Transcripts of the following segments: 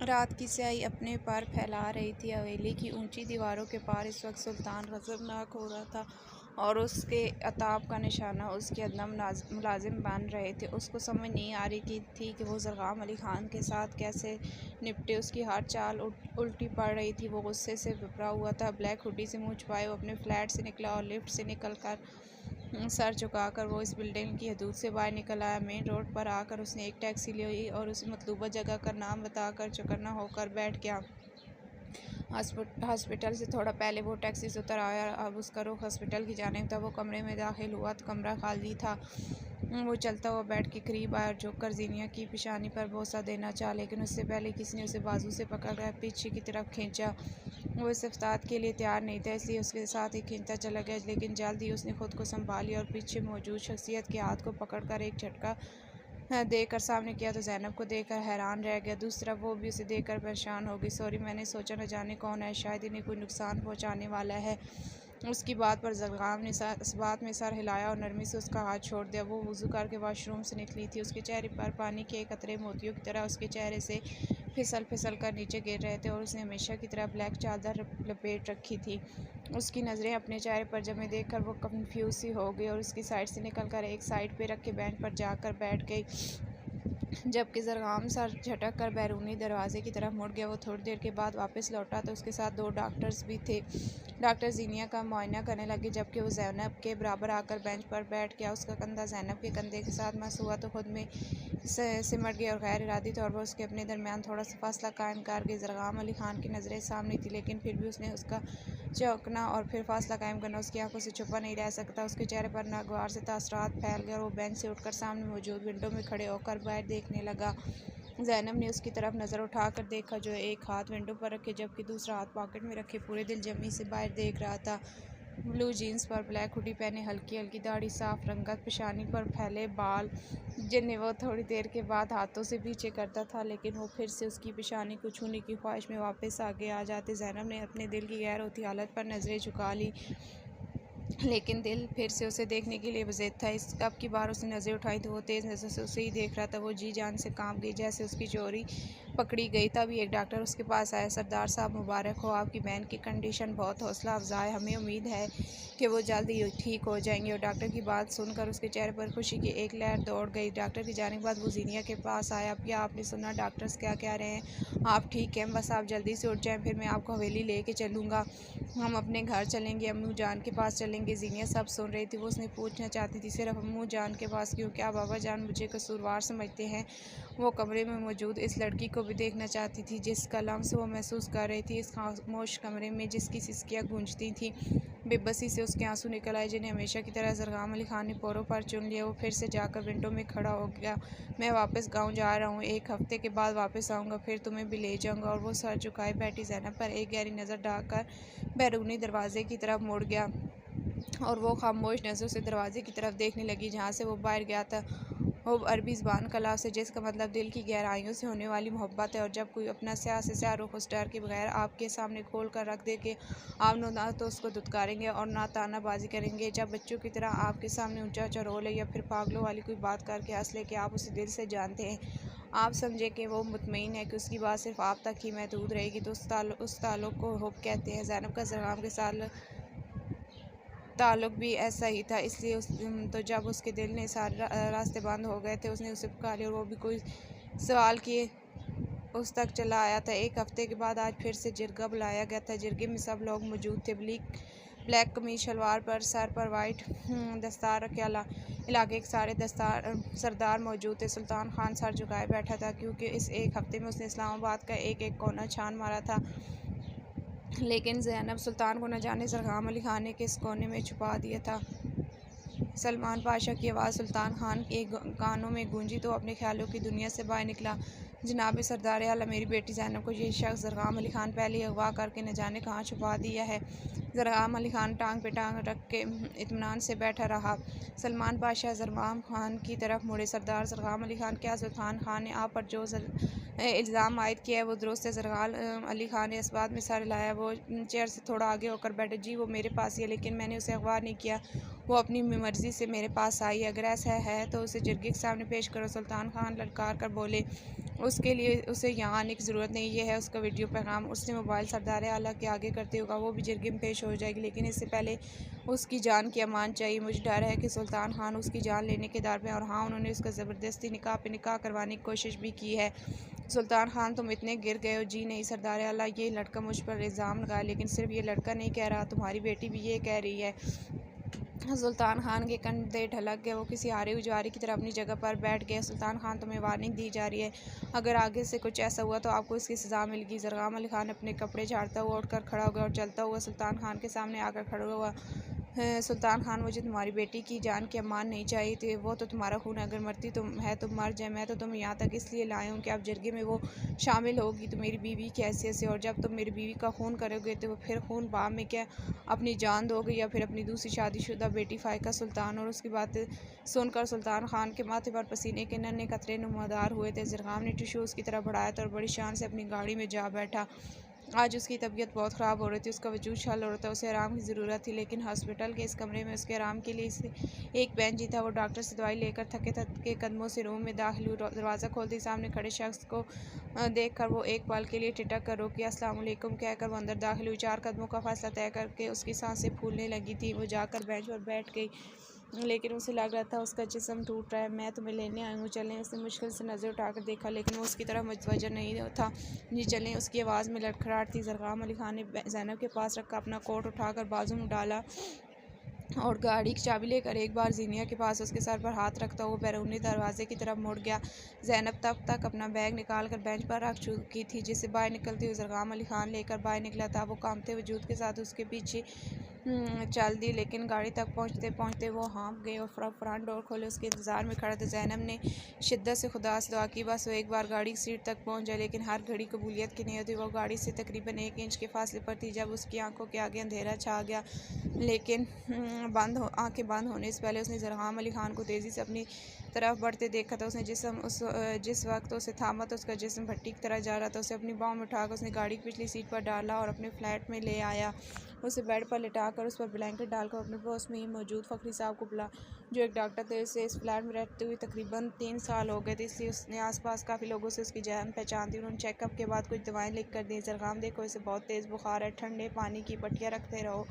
रात की स्याही अपने पर फैला रही थी। हवेली की ऊंची दीवारों के पार इस वक्त सुल्तान गज़बनाक हो रहा था और उसके अताब का निशाना उसके अदम मुलाजिम बन रहे थे। उसको समझ नहीं आ रही थी कि वो ज़रग़ाम अली ख़ान के साथ कैसे निपटे। उसकी हर चाल उल्टी पड़ रही थी। वो गुस्से से भभरा हुआ था। ब्लैक हुडी से मुँह छुपाए वो अपने फ्लैट से निकला और लिफ्ट से निकल कर सर झुकाकर वो इस बिल्डिंग की हदूद से बाहर निकल आया। मेन रोड पर आकर उसने एक टैक्सी ली और उस मतलूबा जगह का नाम बताकर चौकन्ना होकर बैठ गया। हॉस्पिटल से थोड़ा पहले वो टैक्सी से उतर आया। अब उसका रुख हॉस्पिटल की जानिब था। वो कमरे में दाखिल हुआ तो कमरा खाली था। वो चलता हुआ बेड के करीब आया और झुककर ज़ीनिया की पेशानी पर बोसा देना चाहा, लेकिन उससे पहले किसी ने उसे बाजू से पकड़कर पीछे की तरफ खींचा। वो इस इफ्तार के लिए तैयार नहीं था, इसलिए उसके साथ ही खींचता चला गया, लेकिन जल्द ही उसने खुद को संभाल लिया और पीछे मौजूद शख्सियत के हाथ को पकड़कर एक झटका देकर सामने किया तो ज़ैनब को देखकर हैरान रह गया। दूसरा वो भी उसे देखकर परेशान हो गई। सॉरी, मैंने सोचा न जाने कौन है, शायद इन्हें कोई नुकसान पहुंचाने वाला है। उसकी बात पर ज़रग़ाम ने इस बात में सर हिलाया और नरमी से उसका हाथ छोड़ दिया। वो वज़ू करके वाशरूम से निकली थी। उसके चेहरे पर पानी के कतरे मोतियों की तरह उसके चेहरे से फिसल फिसल कर नीचे गिर रहे थे और उसने हमेशा की तरह ब्लैक चादर लपेट रखी थी। उसकी नज़रें अपने चेहरे पर जमे देखकर वो कंफ्यूज सी हो गई और उसकी साइड से निकलकर एक साइड पे रखे बेंच पर जाकर बैठ गई, जबकि ज़रग़ाम सर झटक कर बैरूनी दरवाजे की तरफ मुड़ गया। वो थोड़ी देर के बाद वापस लौटा तो उसके साथ 2 डॉक्टर्स भी थे। डॉक्टर ज़ीनिया का मुआयना करने लगे, जबकि वो ज़ैनब के बराबर आकर बेंच पर बैठ गया। उसका कंधा ज़ैनब के कंधे के साथ मस हुआ तो खुद में सिमट गया और गैर इरादी तौर पर उसके अपने दरमियान थोड़ा सा फासला कायम कर गई। ज़रग़ाम अली ख़ान की नज़रें सामने थी, लेकिन फिर भी उसने उसका चौंकना और फिर फासला कायम करना उसकी आंखों से छुपा नहीं रह सकता। उसके चेहरे पर नागवार से तासरात फैल गए और वो बेंच से उठकर सामने मौजूद विंडो में खड़े होकर बाहर देखने लगा। ज़ैनब ने उसकी तरफ नज़र उठाकर देखा, जो एक हाथ विंडो पर रखे जबकि दूसरा हाथ पॉकेट में रखे पूरे दिल जमी से बाहर देख रहा था। ब्लू जीन्स पर ब्लैक हुडी पहने, हल्की हल्की दाढ़ी, साफ रंगत, पेशानी पर फैले बाल जिन्हें वो थोड़ी देर के बाद हाथों से पीछे करता था, लेकिन वो फिर से उसकी पेशानी को छूने की ख्वाहिश में वापस आगे आ जाते। ज़ैनब ने अपने दिल की गैर होती हालत पर नज़रें झुका ली, लेकिन दिल फिर से उसे देखने के लिए वज़ीद था। इस अब की बार उसने नज़रें उठाई तो वो तेज़ नज़र से उसे ही देख रहा था। वो जी जान से कांप गई, जैसे उसकी चोरी पकड़ी गई। तभी एक डॉक्टर उसके पास आया। सरदार साहब, मुबारक हो, आपकी बहन की कंडीशन बहुत हौसला अफजा है, हमें उम्मीद है कि वो जल्द ही ठीक हो जाएंगे। और डॉक्टर की बात सुनकर उसके चेहरे पर खुशी की एक लहर दौड़ गई। डॉक्टर की जाने के बाद वो ज़ीनिया के पास आया। क्या आपने सुना डॉक्टर्स क्या कह रहे हैं? आप ठीक हैं? बस आप जल्दी से उठ जाएं, फिर मैं आपको हवेली लेके चलूँगा। हम अपने घर चलेंगे, अम्मू जान के पास चलेंगे। ज़ीनिया सब सुन रही थी। वो उसने पूछना चाहती थी, सिर्फ अम्मू जान के पास क्यों? क्या बाबा जान मुझे कसूरवार समझते हैं? वो कमरे में मौजूद इस लड़की को भी देखना चाहती थी जिसका लम्स वो महसूस कर रही थी। इस खामोश कमरे में जिसकी सिसकियाँ गूंजती थीं, बेबसी से उसके आंसू निकल आए, जिन्हें हमेशा की तरह ज़रग़ाम अली ख़ान ने पोरों पर चुन लिया। वो फिर से जाकर विंडो में खड़ा हो गया। मैं वापस गाँव जा रहा हूँ, 1 हफ्ते के बाद वापस आऊँगा, फिर तुम्हें भी ले जाऊँगा। और वो सर झुकाए बैठी ज़ैनब पर एक गहरी नज़र डालकर बैरूनी दरवाजे की तरफ मुड़ गया और वो खामोश नज़रों से दरवाजे की तरफ देखने लगी जहाँ से वो बाहर गया था। वो अरबी ज़बान का लफ्ज़ है जिसका मतलब दिल की गहराइयों से होने वाली मोहब्बत है। और जब कोई अपना स्याह से स्याह रुख उस डर के बगैर आपके सामने खोल कर रख दे कि आप ना तो उसको दुत्कारेंगे और ना तानाबाजी करेंगे, जब बच्चों की तरह आपके सामने ऊंचा ऊंचा रो ले या फिर पागलों वाली कोई बात करके हंस ले कि आप उसे दिल से जानते हैं, आप समझे कि वो मुतमईन है कि उसकी बात सिर्फ आप तक ही महदूद रहेगी, तो उस ताल्लुक़ को हुब कहते हैं। ज़ैनब का ज़रग़ाम के साथ ताल्लुक़ भी ऐसा ही था, इसलिए तो जब उसके दिल ने सारे रास्ते बंद हो गए थे, उसने उसे पुकारा और वो भी कोई सवाल किए उस तक चला आया था। 1 हफ्ते के बाद आज फिर से जिरगा बुलाया गया था। जिरगे में सब लोग मौजूद थे। ब्लैक कमीज शलवार पर, सर पर वाइट दस्तार रखे इलाके के सारे सरदार मौजूद थे। सुल्तान खान सर झुकाए बैठा था, क्योंकि इस 1 हफ्ते में उसने इस्लामाबाद का एक एक कोना छान मारा था, लेकिन ज़ैनब सुल्तान को न जाने ज़रग़ाम अली ख़ान ने किस कोने में छुपा दिया था। सलमान पाशा की आवाज़ सुल्तान खान के कानों में गूंजी तो अपने ख्यालों की दुनिया से बाहर निकला। जनाब सरदार आला, मेरी बेटी ज़ैनब को ये शख्स ज़रग़ाम अली ख़ान पहले ही अगवा करके न जाने कहाँ छुपा दिया है। ज़रग़ाम अली ख़ान टांग पे टांग रख के इत्मीनान से बैठा रहा। सलमान पाशा ज़रग़ाम खान की तरफ मुड़े। सरदार ज़रग़ाम अली ख़ान, क्या सुल्तान खान ने आप पर जो इल्ज़ाम आयद किया है वो दुरुस्त है? ज़रग़ाम अली ख़ान ने इस बात में सर हिलाया। वो चेयर से थोड़ा आगे होकर बैठे। जी, वो मेरे पास ही है, लेकिन मैंने उसे अगवा नहीं किया। वो अपनी मर्ज़ी से मेरे पास आई, अगर ऐसा है तो उसे जरगे के सामने पेश करो। सुल्तान खान ललकार कर बोले, उसके लिए उसे यहाँ आने की ज़रूरत नहीं, ये है उसका वीडियो पैगाम। उसने मोबाइल सरदार आला के आगे करते होगा, वो भी जरगे में पेश हो जाएगी, लेकिन इससे पहले उसकी जान की अमान चाहिए। मुझे डर है कि सुल्तान खान उसकी जान लेने के दार पे, और हाँ, उन्होंने उसका ज़बरदस्ती निकाह पे निकाह करवाने की कोशिश भी की है। सुल्तान खान, तुम इतने गिर गए हो। जी नहीं सरदार आला, ये लड़का मुझ पर इल्ज़ाम लगाया, लेकिन सिर्फ ये लड़का नहीं कह रहा, तुम्हारी बेटी भी ये कह रही है। सुल्तान खान के कंधे ढलक गए, वो किसी हारे उजारी की तरह अपनी जगह पर बैठ गया। सुल्तान खान, तुम्हें वार्निंग दी जा रही है, अगर आगे से कुछ ऐसा हुआ तो आपको इसकी सज़ा मिलेगी। ज़रग़ाम अली खान अपने कपड़े झाड़ता हुआ उठकर खड़ा हो गया और चलता हुआ सुल्तान खान के सामने आकर खड़ा हुआ। सुल्तान खान, मुझे तुम्हारी बेटी की जान की अमान नहीं चाहिए थी, वो तो तुम्हारा खून, अगर मरती तुम है तो मर जाए। मैं तो तुम यहाँ तक इसलिए लाए हूँ कि आप जरगे में वो शामिल होगी तो मेरी बीवी की हैसियत से, और जब तुम मेरी बीवी का खून करोगे तो फिर खून बाप में क्या अपनी जान दोगे या फिर अपनी दूसरी शादीशुदा बेटी फ़ाइका सुल्तान। और उसकी बातें सुनकर सुल्तान खान के माथे पर पसीने के नन्हे कतरे नुमादार हुए थे। ज़रग़ाम ने टिशू उसकी तरफ बढ़ाया था और बड़ी शान से अपनी गाड़ी में जा बैठा। आज उसकी तबीयत बहुत ख़राब हो रही थी, उसका वजूद छल हो रहा था, उसे आराम की ज़रूरत थी, लेकिन हॉस्पिटल के इस कमरे में उसके आराम के लिए इसे एक बेंच ही था। वो डॉक्टर से दवाई लेकर थके थके कदमों से रूम में दाखिल हुई। दरवाज़ा खोलते ही सामने खड़े शख्स को देखकर वो एक पल के लिए टिटक कर रोकी। अस्सलाम वालेकुम कहकर वो अंदर दाखिल हुई। 4 कदमों का फासला तय करके उसकी सांसें फूलने लगी थी। वो जाकर बेंच पर बैठ गई, लेकिन उसे लग रहा था उसका जिस्म टूट रहा है। मैं तुम्हें लेने आई हूँ, चलें। उसने मुश्किल से नज़र उठाकर देखा, लेकिन वो उसकी तरफ मुतवज्जह नहीं था। जी चलें, उसकी आवाज़ में लड़खड़ाहट थी। ज़रग़ाम अली खान ने ज़ैनब के पास रखा अपना कोट उठाकर बाजू में डाला और गाड़ी की चाबी लेकर एक बार ज़ीनिया के पास उसके सर पर हाथ रखता हुआ बैरूनी दरवाजे की तरफ मुड़ गया। ज़ैनब तब तक अपना बैग निकाल कर बेंच पर रख चुकी थी, जिसे बाहर निकलते हुए ज़रग़ाम अली खान लेकर बाहर निकला था। वो कांपते वजूद के साथ उसके पीछे चल दी, लेकिन गाड़ी तक पहुँचते पहुँचते वो हाँफ गए और फ्रंट डोर खोले उसके इंतज़ार में खड़ा था। ज़ैनब ने शिद्दत से खुदा से दुआ की, बस वो एक बार गाड़ी की सीट तक पहुँच जाए, लेकिन हर घड़ी कबूलियत की नहीं होती। वो गाड़ी से तकरीबन 1 इंच के फासले पर थी जब उसकी आंखों के आगे अंधेरा छा गया, लेकिन आंखें बंद होने से पहले उसने ज़रग़ाम अली खान को तेज़ी से अपनी तरफ बढ़ते देखा था। उसने जिस वक्त उसे थामा तो उसका जिस्म भट्टी की तरह जा रहा था। उसे अपनी बाहों में उठाकर उसने गाड़ी की पिछली सीट पर डाला और अपने फ्लैट में ले आया। उसे बेड पर लिटाकर उस पर ब्लैंकेट डालकर अपने पड़ोस में ही मौजूद फ़खरी साहब को बुला, जो एक डॉक्टर थे। उसे इस फ्लैट में रहते हुए तकरीबन 3 साल हो गए थे, इसलिए उसने आसपास काफ़ी लोगों से उसकी जान पहचान थी। उन्होंने चेकअप के बाद कुछ दवाएं लिख कर दी। ज़रग़ाम, देखो इसे बहुत तेज़ बुखार है, ठंडे पानी की पट्टियाँ रखते रहो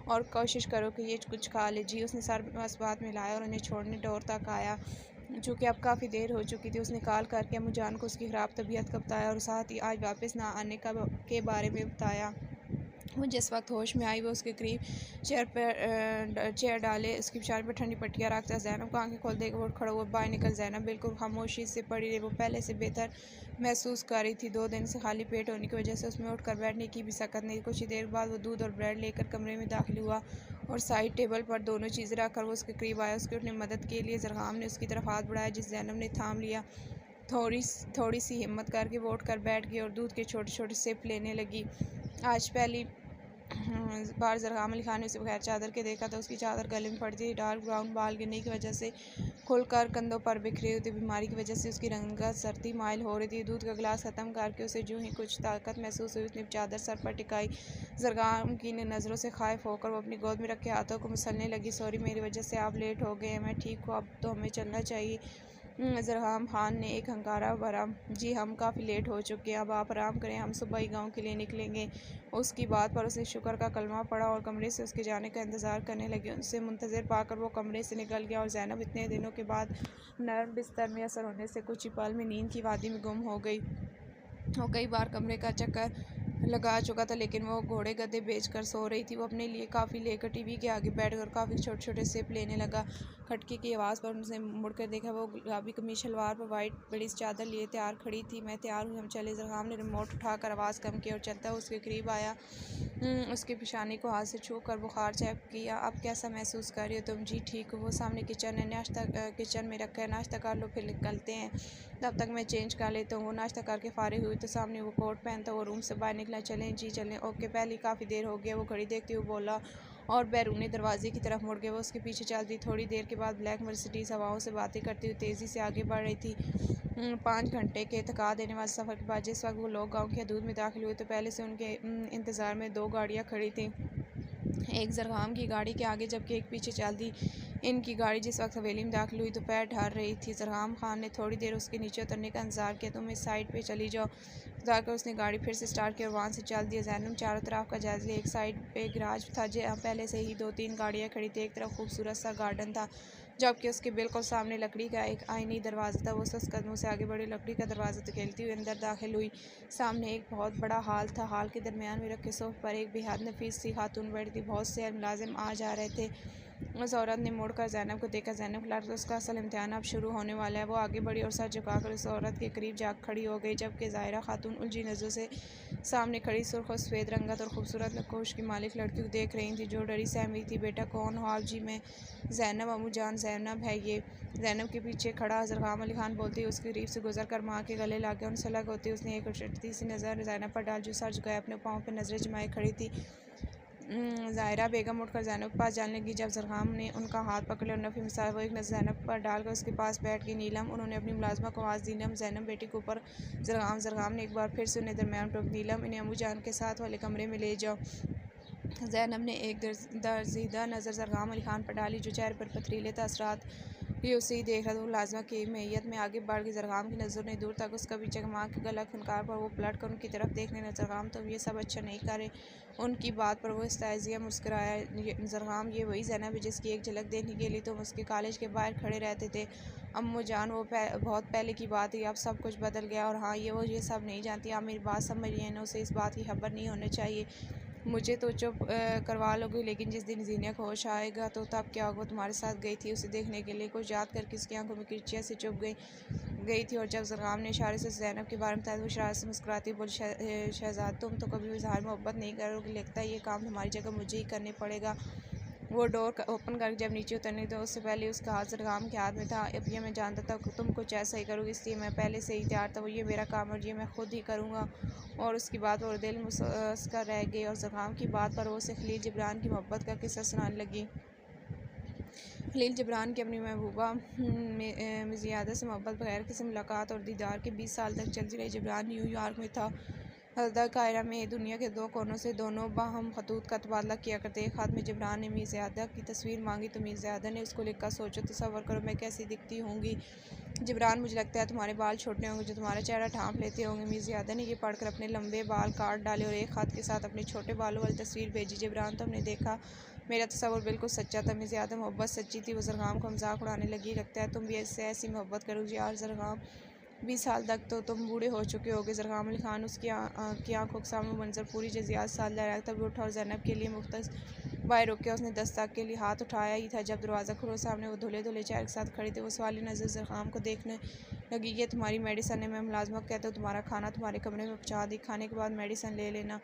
और कोशिश करो कि ये कुछ खा ले। जी, उसने सर इस्बात मिलाया और उन्हें छोड़ने डोर तक आया। चूँकि अब काफ़ी देर हो चुकी थी, उसने कॉल करके अम्मू जान को उसकी ख़राब तबीयत का बताया और साथ ही आज वापस ना आने के बारे में बताया। वो जिस वक्त होश में आई वो उसके करीब चेयर डाले उसकी पेशानी पर ठंडी पट्टियाँ रखता। ज़ैनब को आंखें खोल देकर वो खड़ा हुआ बाहर निकल। ज़ैनब बिल्कुल खामोशी से पड़ी रही, वो पहले से बेहतर महसूस कर रही थी। 2 दिन से खाली पेट होने की वजह से उसमें उठकर बैठने की भी सकत नहीं। कुछ ही देर बाद वो दूध और ब्रेड लेकर कमरे में दाखिल हुआ और साइड टेबल पर दोनों चीज़ें रखकर वो उसके करीब आया। उसके उठने मदद के लिए ज़रग़ाम ने उसकी तरफ हाथ बढ़ाया, जिस ज़ैनब ने थाम लिया। थोड़ी सी हिम्मत करके वो उठकर बैठ गई और दूध के छोटे छोटे सिप लेने लगी। आज पहली बार ज़रग़ाम अली खान ने उसे बगैर चादर के देखा था। उसकी चादर गले में पड़ती थी, डार्क ब्राउन बाल गिरने की वजह से खुलकर कंधों पर बिखरे हुए थे। बीमारी की वजह से उसकी रंगत सर्दी माइल हो रही थी। दूध का गिलास ख़त्म करके उसे जो ही कुछ ताकत महसूस हुई, उसने चादर सर पर टिकाई। ज़रग़ाम की नज़रों से खाइफ होकर वो अपनी गोद में रखे हाथों को मसलने लगी। सॉरी, मेरी वजह से आप लेट हो गए हैं, मैं ठीक हूँ, अब तो हमें चलना चाहिए। ज़रग़ाम खान ने एक हंगारा भरा, जी हम काफ़ी लेट हो चुके हैं, अब आप आराम करें, हम सुबह ही गांव के लिए निकलेंगे। उसकी बात पर उसने शुक्र का कलमा पढ़ा और कमरे से उसके जाने का इंतज़ार करने लगी। उनसे मुंतज़िर पाकर वो कमरे से निकल गया और ज़ैनब इतने दिनों के बाद नर्म बिस्तर में असर होने से कुछ ही पल में नींद की वादी में गुम हो गई। वो कई बार कमरे का चक्कर लगा चुका था, लेकिन वो घोड़े गधे बेचकर सो रही थी। वो अपने लिए काफ़ी लेकर टीवी के आगे बैठकर काफ़ी छोटे छोटे सिप लेने लगा। खटके की आवाज़ पर उसने मुड़कर देखा, वो गुलाबी कमीज शलवार पर वाइट बड़ी सी चादर लिए तैयार खड़ी थी। मैं तैयार हूँ, हम चले। ज़रग़ाम ने रिमोट उठाकर आवाज़ कम की और चलता हुआ उसके करीब आया। उसके पेशानी को हाथ से छू कर बुखार चेक किया। अब कैसा महसूस कर रही हो तुम? जी ठीक हो। वो सामने किचन है, नाश्ता किचन में रखा है, नाश्ता कर लो फिर निकलते हैं, तब तक मैं चेंज कर लेता हूँ। वो नाश्ता करके फारिग हुई तो सामने वो कोट पहनता वो रूम से बाहर निकला। चलें जी चलें। ओके, पहले काफ़ी देर हो गया, वो घड़ी देखते हुए बोला और बैरूनी दरवाजे की तरफ मुड़ गए। वो उसके पीछे चल दी। थोड़ी देर के बाद ब्लैक मर्सिडीज़ हवाओं से बातें करती हुई तेज़ी से आगे बढ़ रही थी। 5 घंटे के थका देने वाले सफ़र के बाद जिस वक्त वो लोग गाँव की हदूद में दाखिल हुए तो पहले से उनके इंतज़ार में 2 गाड़ियाँ खड़ी थीं। एक ज़रगाम की गाड़ी के आगे जबकि एक पीछे चल दी। इनकी गाड़ी जिस वक्त हवेली में दाखिल हुई दोपहर ढल रही थी। ज़रगाम खान ने थोड़ी देर उसके नीचे उतरने का इंतज़ार किया। तुम इस साइड पे चली जाओ बताकर उसने गाड़ी फिर से स्टार्ट की और वहाँ से चल दिया। ज़ैनब चारों तरफ का जायज़ा लिया। एक साइड पे गराज था जहाँ पहले से ही 2-3 गाड़ियाँ खड़ी थी। एक तरफ खूबसूरत सा गार्डन था जबकि उसके बिल्कुल सामने लकड़ी का एक आईनी दरवाज़ा था। वो 10 कदमों से आगे बढ़ी, लकड़ी का दरवाज़ा धकेलती हुई अंदर दाखिल हुई। सामने एक बहुत बड़ा हाल था। हाल के दरमियान में रखे सोफ़े पर एक बेहद नफीस सी खातून बैठी थी। बहुत से मुलाजिम आ जा रहे थे। उस औरत ने मुड़कर ज़ैनब को देखा। ज़ैनब को लगा कि उसका असल इम्तिहान अब शुरू होने वाला है। वो आगे बढ़ी और सर झुकाकर उस औरत के करीब जा खड़ी हो गई जबकि ज़ाहिरा खातून उलझी नज़रों से सामने खड़ी सुर्ख और सफ़ेद रंगत और खूबसूरत नकोश की मालिक लड़की को देख रही थी जो डरी सहमी थी। बेटा कौन हो आप? जी मैं ज़ैनब, अम्मू जान ज़ैनब है ये। ज़ैनब के पीछे खड़ा ज़रगाम अली खान बोलती हुई उसके करीब से गुजर कर माँ के गले लग गया। उनसे अलग होती उसने एक उछटती सी नज़र ज़ैनब पर डाल जो सर झुकाए अपने पाँव पर नज़रें जमाए खड़ी थी। ज़ाहिरा बेगम उठकर ज़ैनब के पास जाने लगी। जब ज़रगाम ने उनका हाथ पकड़ लिया और नफ़ी मिसाल वो एक नज़र ज़ैनब पर डालकर उसके पास बैठ गई। नीलम, उन्होंने अपनी मुलाज़िमा को आवाज़ दी। नीलम, ज़ैनब बेटी को ऊपर। ज़रगाम ने एक बार फिर से उन्हें दरमियान टोक। नीलम, इन्हें अम्मू जान के साथ वाले कमरे में ले जाओ। ज़ैनब ने एक दर्जीदा नज़र ज़रगाम अली खान पर डाली जो चेहरे पर पथरीले तासरात ये उसे ही देख रहा था। वो मुलाज़िमा की मैयत में आगे बढ़ गई। ज़रगाम की नज़र ने दूर तक उसका पीछे माँ के गला फनकार पर वो पलट कर उनकी तरफ देखने लगा। ज़रगाम, तुम ये सब अच्छा नहीं कर रहे। उनकी बात पर वो इस्तेज़िया मुस्कुराया। ज़रगाम, ये वही ज़ैनब है जिसकी एक झलक देखने के लिए तुम उसके कॉलेज के बाहर खड़े रहते थे। अम्मू जान, वो बहुत पहले की बात है, अब सब कुछ बदल गया। और हाँ, वो ये सब नहीं जानती। आप मेरी बात समझ रही हैं ना? उसे इस बात की खबर नहीं होनी चाहिए। मुझे तो चुप करवा लोगे, लेकिन जिस दिन जीनिया को होश आएगा तो तब क्या होगा? तुम्हारे साथ गई थी उसे देखने के लिए। कुछ याद करके उसकी आंखों में किरचिया से चुप गई थी। और जब ज़रगाम ने इशारे से ज़ैनब के बारे में बताया तो वो शरारत से मुस्कुराती बोली, शहजाद, तुम तो कभी इज़हार मोहब्बत नहीं करोगे। लगता है ये काम तुम्हारी जगह मुझे ही करने पड़ेगा। वो डोर ओपन करके जब नीचे उतरने तो उससे पहले उसका हाथ ज़रगाम के हाथ में था। अब ये मैं जानता था कि तुम कुछ ऐसा ही करोगे, इसलिए मैं पहले से ही तैयार था। वो ये मेरा काम और ये मैं खुद ही करूँगा। और उसकी बात पर दिल मुस्कर रह गई और ज़रगाम की बात पर वो उसे खलील जिब्रान की मोहब्बत का किस्सा सुनाने लगी। खलील जिब्रान की अपनी महबूबा मिज़ियादा से मोहब्बत बगैर किसी मुलाकात और दीदार के 20 साल तक चलती रही। जिब्रान न्यूयॉर्क में था। हल्दा कायरा में दुनिया के 2 कोनों से दोनों बाहम खतूत का तबादला किया करते। एक हाथ में जिब्रान ने मीज़ियादा की तस्वीर मांगी तो मीज़ियादा ने उसको लिखा, सोचो तसव्वुर करो मैं कैसी दिखती होंगी जिब्रान, मुझे लगता है तुम्हारे बाल छोटे होंगे जो तुम्हारा चेहरा ढांप लेते होंगे। मीज़ियादा ने ये पढ़कर अपने लंबे बाल काट डाले और एक हाथ के साथ अपने छोटे बालों वाली तस्वीर भेजी। जिब्रान, तो हमने देखा मेरा तस्वुर बिल्कुल सच्चा था। मीज़ियादा मोहब्बत सच्ची थी। वो ज़रगाम को मजाक उड़ाने लगी। लगता है तुम भी इससे ऐसी मोहब्बत करोगी यार ज़रगाम, 20 साल तक तो तुम बूढ़े हो चुके होगे। ज़रगाम अली खान उसकी आंखों के सामने मंजर पूरी जजियात साल लहराया। तभी उठा और ज़ैनब के लिए मुख्तस बाहर रुक के उसने दस्तक के लिए हाथ उठाया ही था जब दरवाज़ा खुला। सामने वो धुले धुले चेहरे के साथ खड़ी थी। वो सवाली नज़र ज़रगाम को देखने लगी। ये तुम्हारी मेडिसन है, मैं मुलाजमा को कहता हूँ तुम्हारा खाना तुम्हारे कमरे में पहुँचा दी, खाने के बाद मेडिसन ले लेना।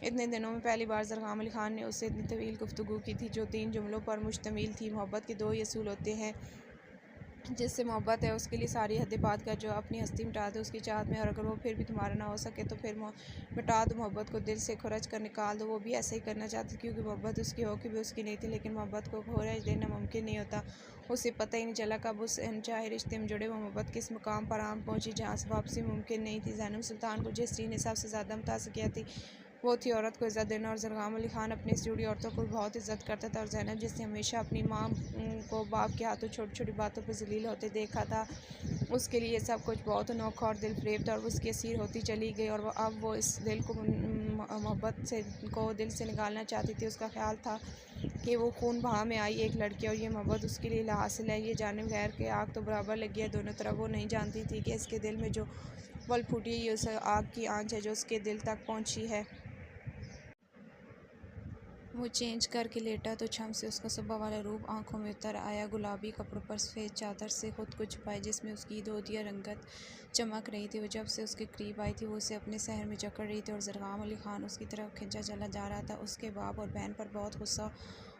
इतने दिनों में पहली बार ज़रगाम अली खान ने उससे इतनी तवील गुफ्तगू की थी जो 3 जुमलों पर मुश्तमिल थी। मोहब्बत के 2 ही असूल होते हैं, जिससे मोहब्बत है उसके लिए सारी हदें पार कर जो अपनी हस्ती मिटा दे उसकी चाहत में, और अगर वो फिर भी तुम्हारा ना हो सके तो फिर मिटा दो मोहब्बत को, दिल से खुरच कर निकाल दो। वो भी ऐसा ही करना चाहती क्योंकि मोहब्बत उसकी हो कि भी उसकी नहीं थी, लेकिन मोहब्बत को खुरच देना मुमकिन नहीं होता। उसे पता ही नहीं चला कब उस अनचाहे रिश्ते में जुड़े वो मोहब्बत किस मुकाम पर आम पहुंची जहाँ से वापसी मुमकिन नहीं थी। ज़ैनब सुल्तान को जिस चीज़ ने सबसे ज़्यादा मुतासिर किया थी वो थी औरत को इज़्ज़त देना, और ज़रगाम अली खान अपनी इस जुड़ी औरतों को बहुत इज़्ज़त करता था। और ज़ैनब जिसने हमेशा अपनी माँ को बाप के हाथों छोटी छोटी बातों पर जलील होते देखा था, उसके लिए सब कुछ बहुत अनोखा और दिल फरेब था और वो उसकी असीर होती चली गई। और अब वो इस दिल को मोहब्बत से को दिल से निकालना चाहती थी। उसका ख्याल था कि वो खून बहा में आई एक लड़की और ये मोहब्बत उसके लिए हासिल है। ये जाने बगैर के आग तो बराबर लगी है दोनों तरफ। वो नहीं जानती थी कि इसके दिल में जो पल फूटी है ये उस आग की आंच है जो उसके दिल तक पहुँची है। वो चेंज करके लेटा तो छम से उसका सुबह वाला रूप आंखों में उतर आया। गुलाबी कपड़ों पर सफ़ेद चादर से खुद को छुपाए जिसमें उसकी दोदिया रंगत चमक रही थी। वो जब से उसके करीब आई थी वो उसे अपने सहर में जकड़ रही थी और ज़रगाम अली खान उसकी तरफ खिंचा चला जा रहा था। उसके बाप और बहन पर बहुत गुस्सा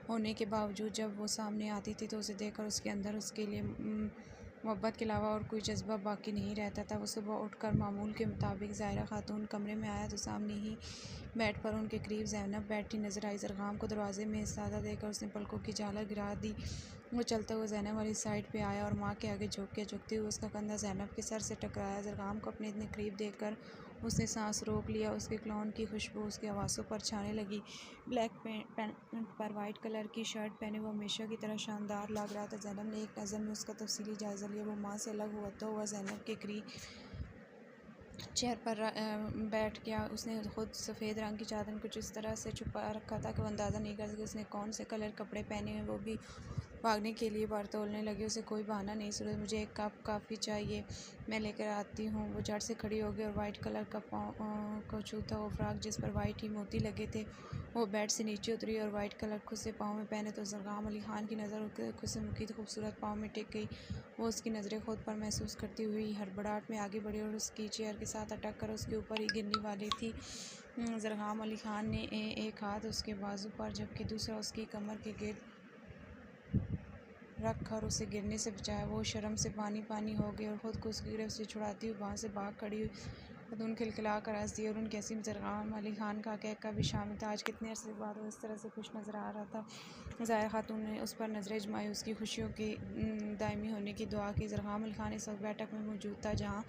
होने के बावजूद जब वो सामने आती थी तो उसे देखकर उसके अंदर उसके लिए मोहब्बत के अलावा और कोई जज्बा बाकी नहीं रहता था। वो सुबह उठकर मामूल के मुताबिक ज़ाहिरा खातून कमरे में आया तो सामने ही बेड पर उनके करीब ज़ैनब बैठी नजर आई। ज़रगाम को दरवाजे में इस्तादा देकर उसने पलकों की झालर गिरा दी। वो चलता हुआ ज़ैनब वाली साइड पे आया और माँ के आगे झुक के झुकते हुए उसका कंधा ज़ैनब के सर से टकराया। ज़रग़ाम को अपने इतने करीब देखकर उसने सांस रोक लिया। उसके क्लोन की खुशबू उसके हवासों पर छाने लगी। ब्लैक पैंट पर वाइट कलर की शर्ट पहने वो हमेशा की तरह शानदार लग रहा था। ज़ैनब ने एक नज़र में उसका तफसीली जायज़ा लिया। वो माँ से अलग होता हुआ ज़ैनब के करीब चेयर पर बैठ गया। उसने खुद सफ़ेद रंग की चादर कुछ इस तरह से छुपा रखा था कि वो अंदाज़ा नहीं कर सके उसने कौन से कलर कपड़े पहने हैं। वो भी भागने के लिए बार तोड़ने लगी। उसे कोई बहाना नहीं सूरज, मुझे एक कप कॉफ़ी चाहिए, मैं लेकर आती हूँ। वो झट से खड़ी हो गई और वाइट कलर का पाँव को छूता वो फ्रॉक जिस पर वाइट ही मोती लगे थे वो बेड से नीचे उतरी और वाइट कलर खुद से पाँव में पहने तो ज़रग़ाम अली ख़ान की नज़र खुद से मुकी खूबसूरत पाँव में टिक गई। वो उसकी नज़रें खुद पर महसूस करती हुई हड़बड़ाहट में आगे बढ़ी और उसकी चेयर के साथ अटक कर उसके ऊपर ही गिरने वाली थी। ज़रग़ाम अली ख़ान ने एक हाथ उसके बाजू पर जबकि दूसरा उसकी कमर के गिर्द रख कर उसे गिरने से बचाया। वो शर्म से पानी पानी हो गई और ख़ुद को उसकी गिरफ्त से छुड़ाती हुई वहाँ से भाग खड़ी हुई। खतून खिलखिला कर हंस दी और उनकी हंसी में ज़रग़ाम अली ख़ान का कहका भी शामिल था। आज कितने अरसे बाद वो इस तरह से खुश नज़र आ रहा था। ज़ाहिरा खातून ने उस पर नज़रें जमाई, उसकी खुशियों की दायमी होने की दुआ की। ज़रग़ाम अली ख़ान इस वक्त बैठक में मौजूद था जहाँ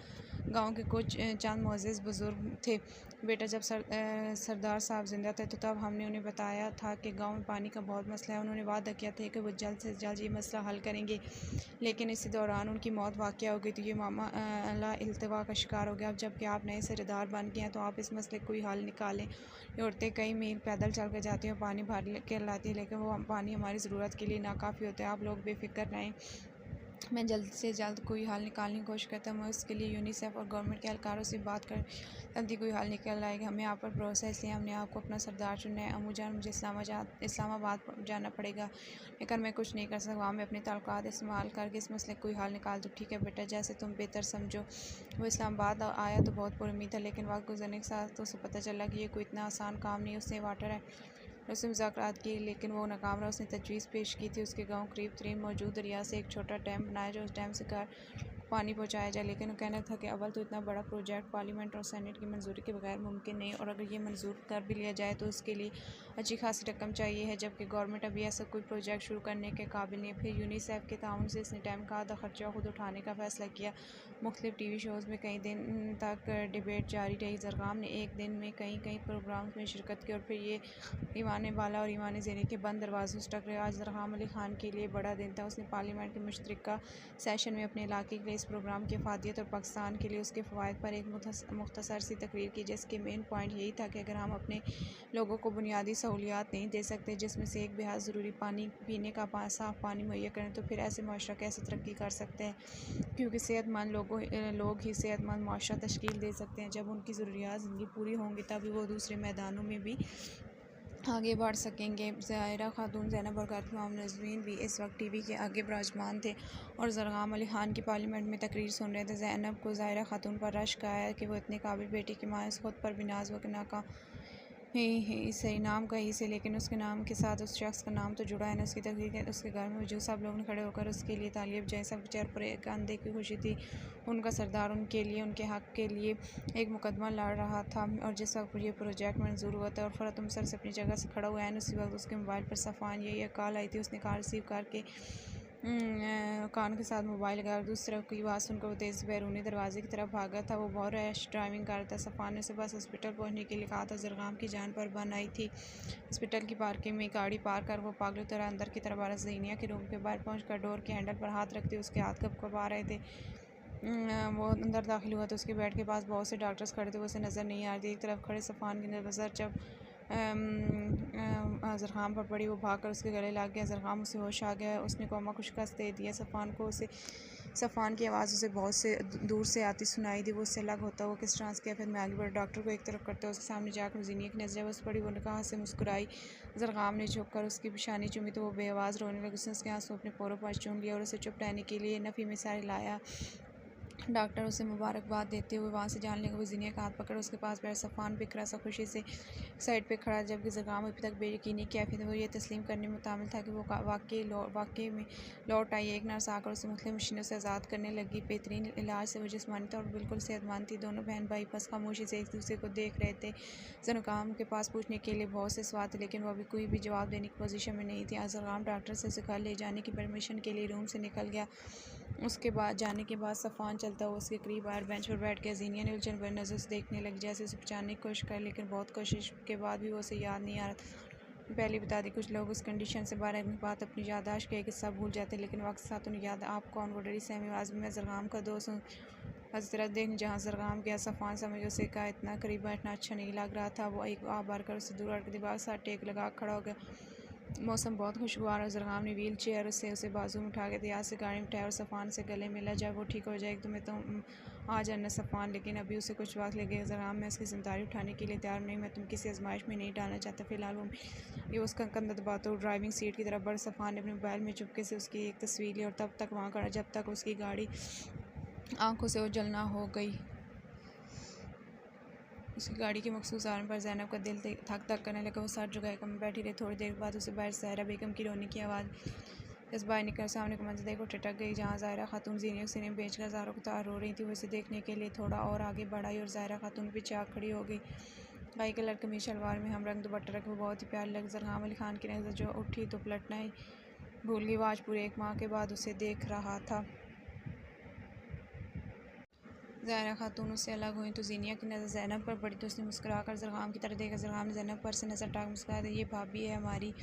गाँव के कुछ चंद मुअज़्ज़ज़ बुज़ुर्ग थे। बेटा, जब सरदार साहब ज़िंदा थे तो तब हमने उन्हें बताया था कि गाँव में पानी का बहुत मसला है। उन्होंने वादा किया था कि वो जल्द से जल्द ये मसला हल करेंगे, लेकिन इसी दौरान उनकी मौत वाक़या हो गई तो ये मामला इल्तिवा का शिकार हो गया। अब जबकि आप नए सरदार बन गए हैं तो आप इस मसले को कोई हल निकालें। ये औरतें कई मील पैदल चल कर जाती हैं, पानी भर के लाती हैं, लेकिन वो पानी हमारी ज़रूरत के लिए नाकाफ़ी होता है। आप लोग बेफ़िक्र रहें, मैं जल्द से जल्द कोई हल निकालने की कोशिश करता हूँ। मैं उसके लिए यूनिसेफ और गवर्नमेंट के एहलकारों से बात कर जल्दी कोई हल निकल आएगा। हमें आप पर भरोसा है, इसलिए हमने आपको अपना सरदार चुना है। अम्मू जान, मुझे इस्लामाबाद जाना पड़ेगा, लेकिन मैं कुछ नहीं कर सकता। वहाँ मैं अपने ताल्लुकात इस्तेमाल करके इस मसले को कोई हल निकाल दूँ। ठीक है बेटा, जैसे तुम बेहतर समझो। वो इस्लामाबाद आया तो बहुत पुरुम्मीद था, लेकिन वक्त गुजरने के साथ तो उसे पता चला कि ये कोई इतना आसान काम नहीं। उसने वाटर है उससे मुज़ाकरात किए, लेकिन वो नाकाम रहा। उसने तजवीज़ पेश की थी उसके गाँव करीब तरीन मौजूद दरिया से एक छोटा डैम बनाया जो उस डैम से घर पानी पहुँचाया जाए, लेकिन वो कहना था कि अव्वल तो इतना बड़ा प्रोजेक्ट पार्लियामेंट और सेनेट की मंजूरी के बगैर मुमकिन नहीं, और अगर ये मंजूर कर भी लिया जाए तो उसके लिए अच्छी खासी रकम चाहिए है, जबकि गवर्नमेंट अभी ऐसा कोई प्रोजेक्ट शुरू करने के काबिल नहीं है। फिर यूनिसेफ के ताउन से इसने डैम का आधा खर्चा खुद उठाने का फ़ैसला किया। मुख्तलिफ TV शोज़ में कई दिन तक डिबेट जारी रही। ज़रग़ाम ने एक दिन में कई प्रोग्राम्स में शिरकत की और फिर ये ईमान बाला और ईमान ज़ेनी के बंद दरवाज़ों से टकरे। आज ज़रग़ाम अली ख़ान के लिए बड़ा दिन था। उसने पार्लियामेंट के मुश्तरका सेशन में अपने इलाके के लिए इस प्रोग्राम की अफादियत और पाकिस्तान के लिए उसके फ़वाइद पर एक मुख्तसर सी तकरीर की, जिसके मेन पॉइंट यही था कि अगर हम अपने लोगों को बुनियादी सहूलियात नहीं दे सकते, जिसमें से एक बेहद ज़रूरी पानी पीने का साफ़ पानी मुहैया करें, तो फिर ऐसे माशरा कैसे तरक्की कर सकते हैं, क्योंकि सेहतमंद लोग ही सेहतमंद माशरा तश्कील दे सकते हैं। जब उनकी ज़रूरियात ज़िंदगी पूरी होंगी तभी वो दूसरे मैदानों में भी आगे बढ़ सकेंगे। ज़ाहिरा खातून, ज़ैनब और घर के तमाम नाज़रीन भी इस वक्त TV के आगे विराजमान थे और ज़रग़ाम अली ख़ान की पार्लियामेंट में तकरीर सुन रहे थे। ज़ैनब को ज़ाहिरा खातून पर रश्क आया कि वो इतने काबिल बेटी की माँ है। खुद पर भी नाज व नाका सही नाम कही से, लेकिन उसके नाम के साथ उस शख्स का नाम तो जुड़ा है ना। उसकी तकरीर के उसके घर में मौजूद सब लोगों ने खड़े होकर उसके लिए तालियां बजाई। सब चेहरे पर एक अंधे की खुशी थी। उनका सरदार उनके लिए, उनके हक़ के लिए एक मुकदमा लड़ रहा था, और जिस वक्त ये प्रोजेक्ट मंजूर हुआ था और फ़रत उमसर से अपनी जगह से खड़ा हुआ है, उसी वक्त उसके मोबाइल पर सफ़ान यही कॉल आई थी। उसने कॉल रिसीव करके कान के साथ मोबाइल लगाया और दूसरी तरफ की आवाज़ सुनकर वो तेज़ बैरूनी दरवाजे की तरफ भागा था। वो बहुत रैश ड्राइविंग कर रहा था। सफ़ान ने सुबह हॉस्पिटल पहुंचने के लिए कहा था। ज़रग़ाम की जान पर बन आई थी। हॉस्पिटल की पार्किंग में गाड़ी पार्क कर वो पागलों तरह अंदर की तरफ आ रहा। ज़ीनिया के रूम के बाहर पहुंचकर डोर के हैंडल पर हाथ रखते उसके हाथ कब आ रहे थे। वो अंदर दाखिल हुआ तो उसके बेड के पास बहुत से डॉक्टर्स खड़े थे। वो उसे नज़र नहीं आ रही थी। एक तरफ खड़े सफ़ान की नज़र जब ज़रग़ाम पर पड़ी, वो भागकर उसके गले लग गया। ज़रग़ाम उसे होश आ गया। उसने कोमा को शिकस्त दे दिया। सफ़ान की आवाज़ उसे बहुत से दूर से आती सुनाई दी। वो उससे अलग होता हुआ किस ट्रांस कैफियत में आगे बढ़ा। डॉक्टर को एक तरफ करते हुए उसके सामने जाकर ज़ीनिया की नज़रें उस पड़ी। वो निगाह से मुस्कुराई। ज़रग़ाम ने झुककर उसकी पेशानी चूमी तो वो बेआवाज़ रोने लगी। उसने उसके आंसू अपने पोरों पर चूम लिया और उसे चुप रहने के लिए नफ़ी में सर हिलाया। डॉक्टर उसे मुबारकबाद देते हुए वहाँ से जाने लगे। वो ज़ीनिया का हाथ पकड़ उसके पास बैठ सफ़ान बिखरा सा खुशी से साइड पे खड़ा, जबकि ज़रगाम अभी तक बेयकीनी कैफियत में वो ये तस्लीम करने में मुतामिल था कि वो वाकई में लौट आई। एक नर्स आकर उसे मुख्तलिफ मशीनों से आज़ाद करने लगी। बेहतरीन इलाज से वो जिस्मानी तौर पर बिल्कुल सेहतमंद थी। दोनों बहन भाई बस खामोशी से एक दूसरे को देख रहे थे। ज़रगाम के पास पूछने के लिए बहुत से सवाल थे, लेकिन वो अभी कोई भी जवाब देने की पोजीशन में नहीं थी। ज़रगाम डॉक्टर से उसे घर ले जाने की परमिशन के लिए रूम से निकल गया। उसके बाद जाने के बाद सफ़ान चलता हुआ उसके करीब आया, बेंच पर बैठ गया। ज़ीनिया ने उलझन भरी नज़र से देखने लगी, जैसे उसे पहचानने की कोशिश कर, लेकिन बहुत कोशिश के बाद भी वो उसे याद नहीं आ रहा। पहले बता दी, कुछ लोग उस कंडीशन से बाहर आने के बाद अपनी याददाश्त का एक हिस्सा भूल जाते, लेकिन वक्त के साथ उन्हें याद आप कौन। वो डरी सहमी आवाज़ में, मैं ज़रगाम का दोस्त हूँ। हजरत देखने जहाँ ज़रगाम गया, सफ़ान समझ उसे कहा, इतना करीब बैठना अच्छा नहीं लग रहा था। वो एक आह भर कर उससे दूर हटकर दीवार के साथ टेक लगा खड़ा हो गया। मौसम बहुत खुशगवार और ज़रगाम ने व्हील चेयर से उसे बाजू में उठा के तैयार से गाड़ी में उठाया और सफ़ान से गले मिला। जब वो ठीक हो जाएगी तो मैं तुम आ जाना सफ़ान, लेकिन अभी उसे कुछ वक्त लगेगा। ज़रगाम, मैं उसकी जिम्मेदारी उठाने के लिए तैयार नहीं, मैं तुम किसी आजमाइश में नहीं डालना चाहता। फिलहाल वो ये उसका कंधा दबाता हुआ ड्राइविंग सीट की तरफ बढ़। सफ़ान ने अपने मोबाइल में चुपके से उसकी एक तस्वीर ली और तब तक वहाँ खड़ा जब तक उसकी गाड़ी आंखों से ओझल ना हो गई। उसकी गाड़ी के मखसूस आरन पर ज़ैनब का दिल धक धक करने लगा। वो सर झुकाए कमरे में बैठी रही। थोड़ी देर बाद उसे बाहर ज़ाहिरा बेगम की रोने की आवाज़। जब बाहर निकल सामने को मंजिल देखो टटक गई, जहाँ ज़ाहिरा खातून ज़ीनिया को सीने में बेचकर हज़ारों को तार रो रही थी। वो इसे देखने के लिए थोड़ा और आगे बढ़ाई और ज़ाहिरा खातून पीछे आग खड़ी हो गई। गाय कलर कमीज शलवार में हम रंग दुपट्टा रखे, वो बहुत ही प्यारी लगी। ज़रगाम अली खान की नज़र जो उठी तो पलटना ही भूल गई। वो आज पूरे 1 माह के बाद उसे देख रहा था। ज़ाहिरा खातून उससे अलग हुई तो ज़ीनिया की नज़र ज़ैनब पर पड़ी, तो उसने मुस्कुराकर ज़रगाम की तरफ देखा। ज़रगाम ने ज़ैनब पर से नज़र हटा मुस्कुराया, ये भाभी है हमारी।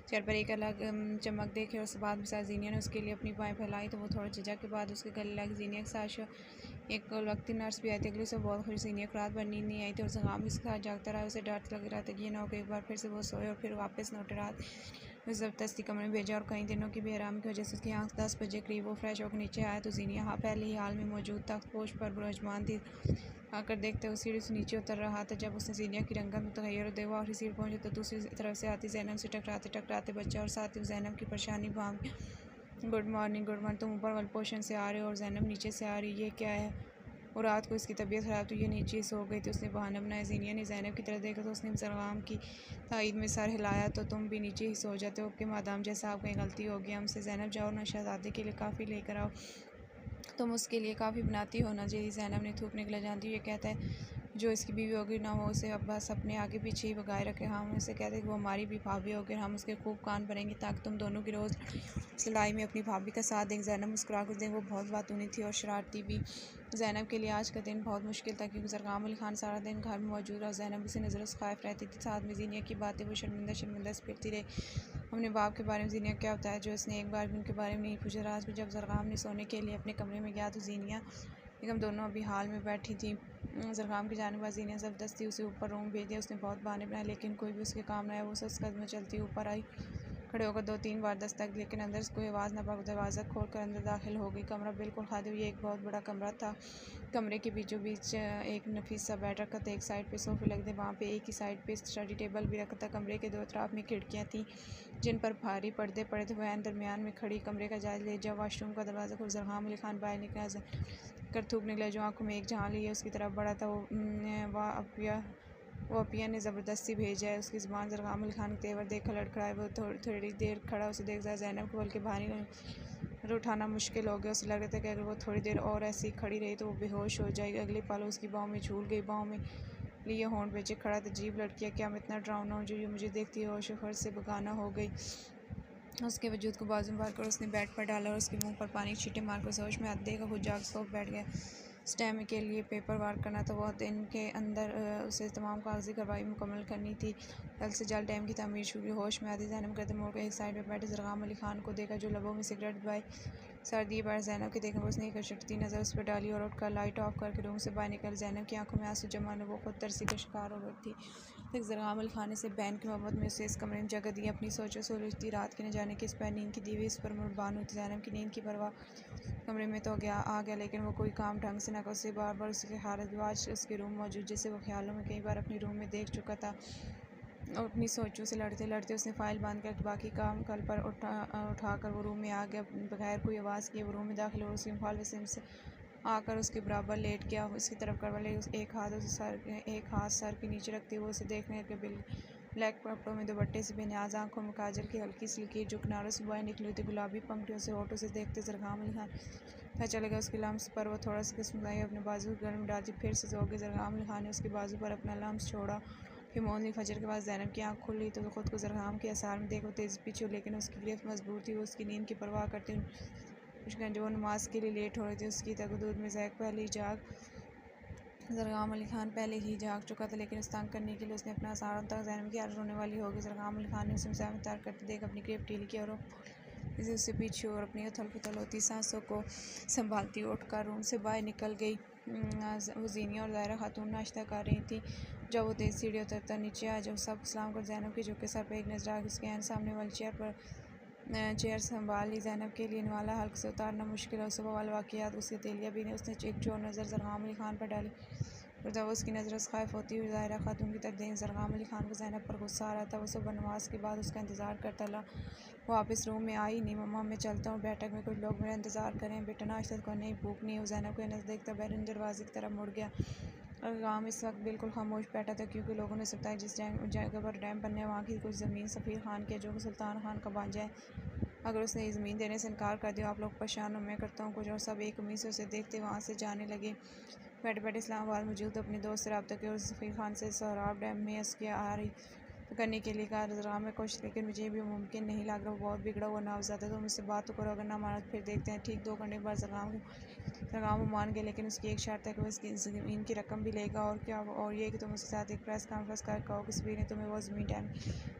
चेहरे पर एक अलग चमक देखी और उसके बाद में साथ ज़ीनिया ने उसके लिए अपनी बाहें फैलाई तो वो थोड़ा झिझक के बाद उसके गले लगी। ज़ीनिया के साथ एक वक्ती नर्स भी आई थी। अगली से बहुत खुश। ज़ीनिया को रात भर नींद नहीं आई थी और ज़रगाम उसके साथ जागता रहा। उसे डर लग रहा था कि ये ना हो कि एक बार फिर से वो सोए और फिर वापस न उठे। रात उसे ज़बरदस्ती कमरे में भेजा और कई दिनों की बेआरामी की वजह से उसकी आँख 10 बजे करीब वो फ्रेश होकर नीचे आया तो ज़ीनिया पहले ही हाल में मौजूद तख्त पोश पर विराजमान थी। आकर देखते हुए सीढ़ी से नीचे उतर रहा था। जब उसने ज़ीनिया की रंगत में तगैर देखा और सीढ़ी पहुंचे तो दूसरी तरफ से आती ज़ैनब से टकराते टकराते बच्चा और साथ ही ज़ैनब की परेशानी भाग। गुड मॉर्निंग तुम ऊपर वाले पोर्शन से आ रहे हो और ज़ैनब नीचे से आ रही, ये क्या है। और रात को इसकी तबीयत ख़राब तो ये नीचे ही सो गई थी। उसने बहाना बनाया। ज़ीनिया ने ज़ैनब की तरफ देखा तो उसने ज़रगाम की तायद में सर हिलाया, तो तुम भी नीचे ही सो जाते हो कि मादाम जैसा आप कहीं गलती होगी हमसे। ज़ैनब जाओ ना शहज़ादे के लिए काफ़ी लेकर आओ, तुम उसके लिए काफ़ी बनाती हो ना। जी ज़ैनब ने थूक निकला जानती हुई कहता है जो इसकी बीवी होगी ना वो उसे अब बस अपने आगे पीछे ही भगाए रखे। हम उसे कहते हैं कि वो हमारी भी भाभी होगी, हम उसके खूब कान भरेंगे ताकि तुम दोनों की रोज़ लड़ाई में अपनी भाभी का साथ देंगे। ज़ैनब मुस्कुरा कर देंगे। वो बहुत बातूनी थी और शरारती भी। ज़ैनब के लिए आज का दिन बहुत मुश्किल था क्योंकि ज़रगाम अली खान सारा दिन घर में मौजूद और ज़ैनब उसे नज़र से ख़ाइफ रहती थी। साथ में ज़ीनिया की बातें वो शर्मिंदा शर्मिंदा से फिरती रही। अपने बाप के बारे में ज़ीनिया क्या बताया जो उसने एक बार भी उनके बारे में नहीं पूछा। रात में जब ज़रगाम ने सोने के लिए अपने कमरे में गया तो ज़ीनिया बेगम दोनों अभी हाल में बैठी थी। ज़रगाम की जाने के बाद ज़ीनिया ज़बरदस्ती उसे ऊपर रूम भेज दिया। उसने बहुत बहाने बनाए लेकिन कोई भी उसके काम न आया। वो सस कदम चलती ऊपर आई, खड़े होकर 2-3 बार दस्तक दी, लेकिन अंदर से कोई आवाज़ न पाकर दरवाज़ा खोलकर अंदर दाखिल हो गई। कमरा बिल्कुल खाली। हुई एक बहुत बड़ा कमरा था। कमरे के बीचों बीच एक नफीस सा बेड रखा था। एक साइड पे सोफ़े लगे थे, वहाँ पे एक ही साइड पे स्टडी टेबल भी रखा था। कमरे के दो तरफ में खिड़कियाँ थीं जिन पर भारी पर्दे पड़े थे। वह दरमियान में खड़ी कमरे का जायज़ा ले जब वाशरूम का दरवाज़ा खुल ज़रगाम अली खान बाहर निकला कर थूक निकला जो आंखों में एक झांक लिए उसकी तरफ बढ़ा था। वो अपिया ने ज़बरदस्ती भेजा है। उसकी ज़ुबान ज़रगाम अली खान के तेवर देखकर लड़खड़ाए। वो थोड़ी देर खड़ा उसे देख ज़ैनब को बल्कि बाहर उठाना मुश्किल हो गया। उसे लग रहा था कि अगर वो थोड़ी देर और ऐसी खड़ी रही तो वो बेहोश हो जाएगी। अगले पल उसकी बाहों में झूल गई, बाहों में लिए होंठ बेचे खड़ा था। अजीब लड़कियाँ, क्या मैं इतना डरावना हूँ जो ये मुझे देखती है और शोहर से बेगाना हो गई। उसके वजूद को बाजू में भर कर उसने बेड पर डाला और उसके मुंह पर पानी छींटे मारकर होश में आते देखा। खुद जाग सो बैठ गया। स्टैम के लिए पेपर वर्क करना था। बहुत दिन के अंदर उसे तमाम कागजी कार्रवाई मुकम्मल करनी थी। जल्द से जल्द डैम की तमीर शुरू हुई। होश में आती ज़ैनब करते मोड़ कर एक साइड पर बैठे ज़रगाम अली खान को देखा जो लबों में सिगरेट दबाए सर दिए बैठ। ज़ैनब के देखने पर उसने एक अशरती नज़र उस पर डाली और उठकर लाइट ऑफ करके रूम से बाहर निकल। ज़ैनब की आंखों में आंसू जमा ने वो खुद तरसी का शिकार हो गई थी। तक ज़रगाम अली खान ने से बहन की मोहब्बत में उसे इस कमरे में जगह दी। अपनी सोचों से उलझती रात के न जाने किस पर नींद की दीवी इस पर मुड़बान हुई थी। ज़ैनब की नींद की परवाह कमरे में तो आ गया लेकिन वो कोई काम ढंग से न कर। उसे बार बार उसके हालत आज उसके रूम मौजूद जिसे वो ख्यालों में कई बार अपने रूम में देख चुका था। और अपनी सोचों से लड़ते लड़ते उसने फ़ाइल बंद कर बाकी काम कल पर उठाकर वो रूम में आ गया। बगैर कोई आवाज़ किए वो रूम में दाखिल और उसकी मुखालफत से आकर उसके बराबर लेट गया। उसकी तरफ करवा ले, एक हाथ सर के नीचे रखते हुए उसे देखने के ब्लैक कपड़ों में दुपट्टे से बेनियाज, आंखों में काजल की हल्की सी लकीर जो किनारों से बाहर निकली थी, गुलाबी पंखुड़ियों से होठों से देखते जरगाम अली खान पता चल गया उसके लम्स पर। वो थोड़ा सा किस्मताई अपने बाजू गल में डालती फिर से सो गई। जरगाम अली खान ने उसके बाजू पर अपना लम्स छोड़ा कि मौनी फजर के बाद ज़ैनब की आँख खुली तो खुद को जरगाम के आसार में देखो तेज़ पीछे, लेकिन उसकी गिरफ्त मजबूत थी। वो उसकी नींद की परवाह करती जो नमाज के लिए लेट हो रही थी। उसकी तगदूद में जैक पहले ही जरगाम अली खान पहले ही जाग चुका था, लेकिन उस तंग करने के लिए उसने अपना आसार तक ज़ैनब की आज रोने वाली होगी। जरगाम अली खान ने उसे सहमतार करते देख अपनी गिरफ्त ढीली की और इसे उससे पीछे और अपनी उथल पुथल होती सांसों को संभालती उठकर रूम से बाहर निकल गई। वो ज़ीनिया और ज़ाहिरा खातून नाश्ता कर रही थी। जब वो तेज़ सीढ़ी उतरता नीचे आया, जब सब सलाम कर ज़ैनब के झुके सर पर एक नजर आ गई। उसके सामने वाली चेयर संभाल ली। ज़ैनब के लिए वाला हल्क से उतारना मुश्किल और सुबह वाला वाक़यात उसके तेलिया भी ने उसने एक जो नज़र जरगाम अली खान पर डाली और जब उसकी नज़र खौफ होती हुई ज़ाहिरा खातून की तरफ दें, जरगाम अली खान को ज़ैनब पर गुस्सा आ रहा था। वो सुबह नमाज के बाद उसका इंतज़ार करता रहा। वो वापस रूम में आई नहीं। मम्मा मैं चलता हूँ, बैठक में कुछ लोग मेरा इंतज़ार करें। बेटा नाश्ता को नहीं, भूख नहीं हो। ज़ैनब को नज़र देखता बैरन दरवाजे की तरफ मुड़ गया। गाँव इस वक्त बिल्कुल खामोश बैठा था, क्योंकि लोगों ने बताया जिस जगह पर डैम बनने वहाँ की कुछ ज़मीन सफ़ीर खान की जो सुल्तान खान का बांझा है। अगर उसने ज़मीन देने से इनकार कर दिया, आप लोग परेशान हो, मैं करता हूँ कुछ। और सब एक उम्मीद से उसे देखते वहाँ से जाने लगे। बैठे बैठे इस्लामाबाद मौजूद अपने दोस्त से रब्ता किया और सफ़ीर खान से सोहराब डैम में उसकी आ रही करने के लिए कहा। जराम में कुछ, लेकिन मुझे भी मुमकिन नहीं लग रहा। वो बहुत बिगड़ा हुआ नवज़ादा तो मुझसे बात तो करो, अगर ना माना फिर देखते हैं। ठीक 2 घंटे के बाद जराम वो मान गया, लेकिन उसकी एक शर्त है कि वो इसकी ज़मीन की रकम भी लेगा। और क्या, और ये कि तुम उसके साथ एक प्रेस कॉन्फ्रेंस कर कहो कि सफ़ीर ने तुम्हें वो ज़मीन टाइम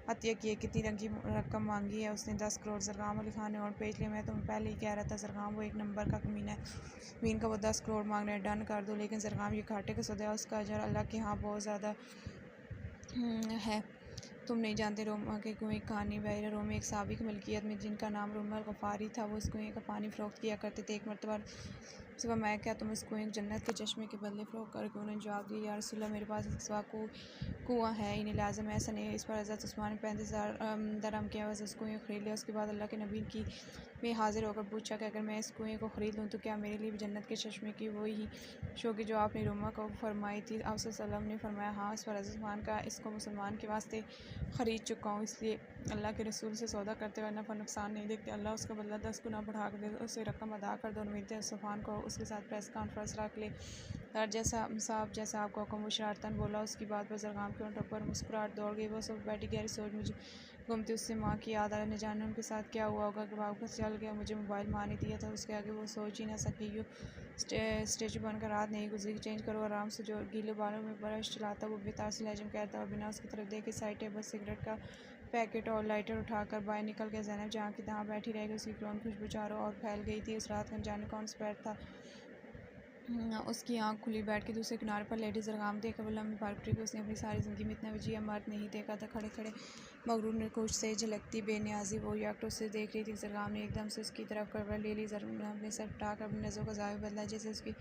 हत्या की है। कितनी रंग की रकम मांगी है उसने? 10 करोड़। जरगाम अली खान ने और पेश लिया। मैं तुम्हें पहले ही कह रहा था जरगाम वो एक नंबर का कमीना है। मीन का वो 10 करोड़ मांग रहे हैं, डन कर दो। लेकिन जरगाम ये घाटे का सौदा, उसका अजर अल्लाह के यहाँ बहुत ज़्यादा है। तुम नहीं जानते रोमा के कुएँ की कहानी। बहरा रोम एक साबिक मलकियत में जिनका नाम रोमल गफ़ारी था, वो इस कुएँ का पानी फ़रोख्त किया करते थे। एक मरतबा सुबह मैं क्या तुम इस कुएँ जन्नत के चश्मे के बदले फ़रोख्त करके? उन्होंने जवाब दिया, या रसूलल्लाह मेरे पास इस सिवा कुआँ है ही नहीं, लाज़िम ऐसा नहीं। इस पर हज़रत उस्मान ने 35,000 दरहम की एवज़ उस कुएँ को ख़रीद लिया। उसके बाद अल्लाह के नबी की में हाजिर होकर पूछा कि अगर मैं इस कुएँ को ख़रीद लूँ तो क्या मेरे लिए भी जन्नत के चश्मे की वही शौक़ी जो आपने रोमा को फरमाई थी? आप सल्लल्लाहु ने फरमाया हाँ। इस पर हज़रत उस्मान का इसको मुसलमान के वास्ते ख़रीद चुका हूँ, इसलिए अल्लाह के रसूल से सौदा करते हुए नफ़ा नुकसान नहीं देखते। अल्लाह उसका बदला 10 गुना बढ़ा कर दे, उसे रकम अदा कर दो। उम्मीद है उस्मान को उसके साथ प्रेस कॉन्फ्रेंस रख ले। और जैसा साहब जैसा आपका हुक्म। वो शरारतन बोला। उसकी बात पर जरगाम के होंठों पर मुस्कुराहट दौड़ गई। वो सब बैठी गहरी सोच मुझे घूमती उससे माँ की याद आ न जाने उनके साथ क्या हुआ होगा कि वापस चल गया। मुझे मोबाइल माँ ने दिया था, उसके आगे वो सोच ही ना सकी। यूँ स्टेचू बनकर रात नहीं गुजरी। चेंज करो आराम से। जो गीले बालों में ब्रश चलाता वो बेतार से लहजे में कहता और बिना उसकी तरफ देखे साइड टेबल सिगरेट का पैकेट और लाइटर उठाकर बाहर निकल गया। ज़ैनब जहाँ की तहाँ बैठी रह गई। उसकी कौन खुशबू चारों और फैल गई थी। उस रात का जाने कौन सा पैर था। उसकी आंख खुली बैठ के दूसरे किनारे पर लेडी जरगाम देखा वो लम्बी बालकनी पे उसने अपनी सारी ज़िंदगी में इतना वजीह मर्द नहीं देखा था। खड़े खड़े मगरूर ने कुछ से झलकती बेनियाजी वो यकट उससे देख रही थी। जरगाम ने एकदम से उसकी तरफ करवट ले ली। जरगाम ने सर उठाकर अपनी नज़रों का जाविया बदला जैसे उसकी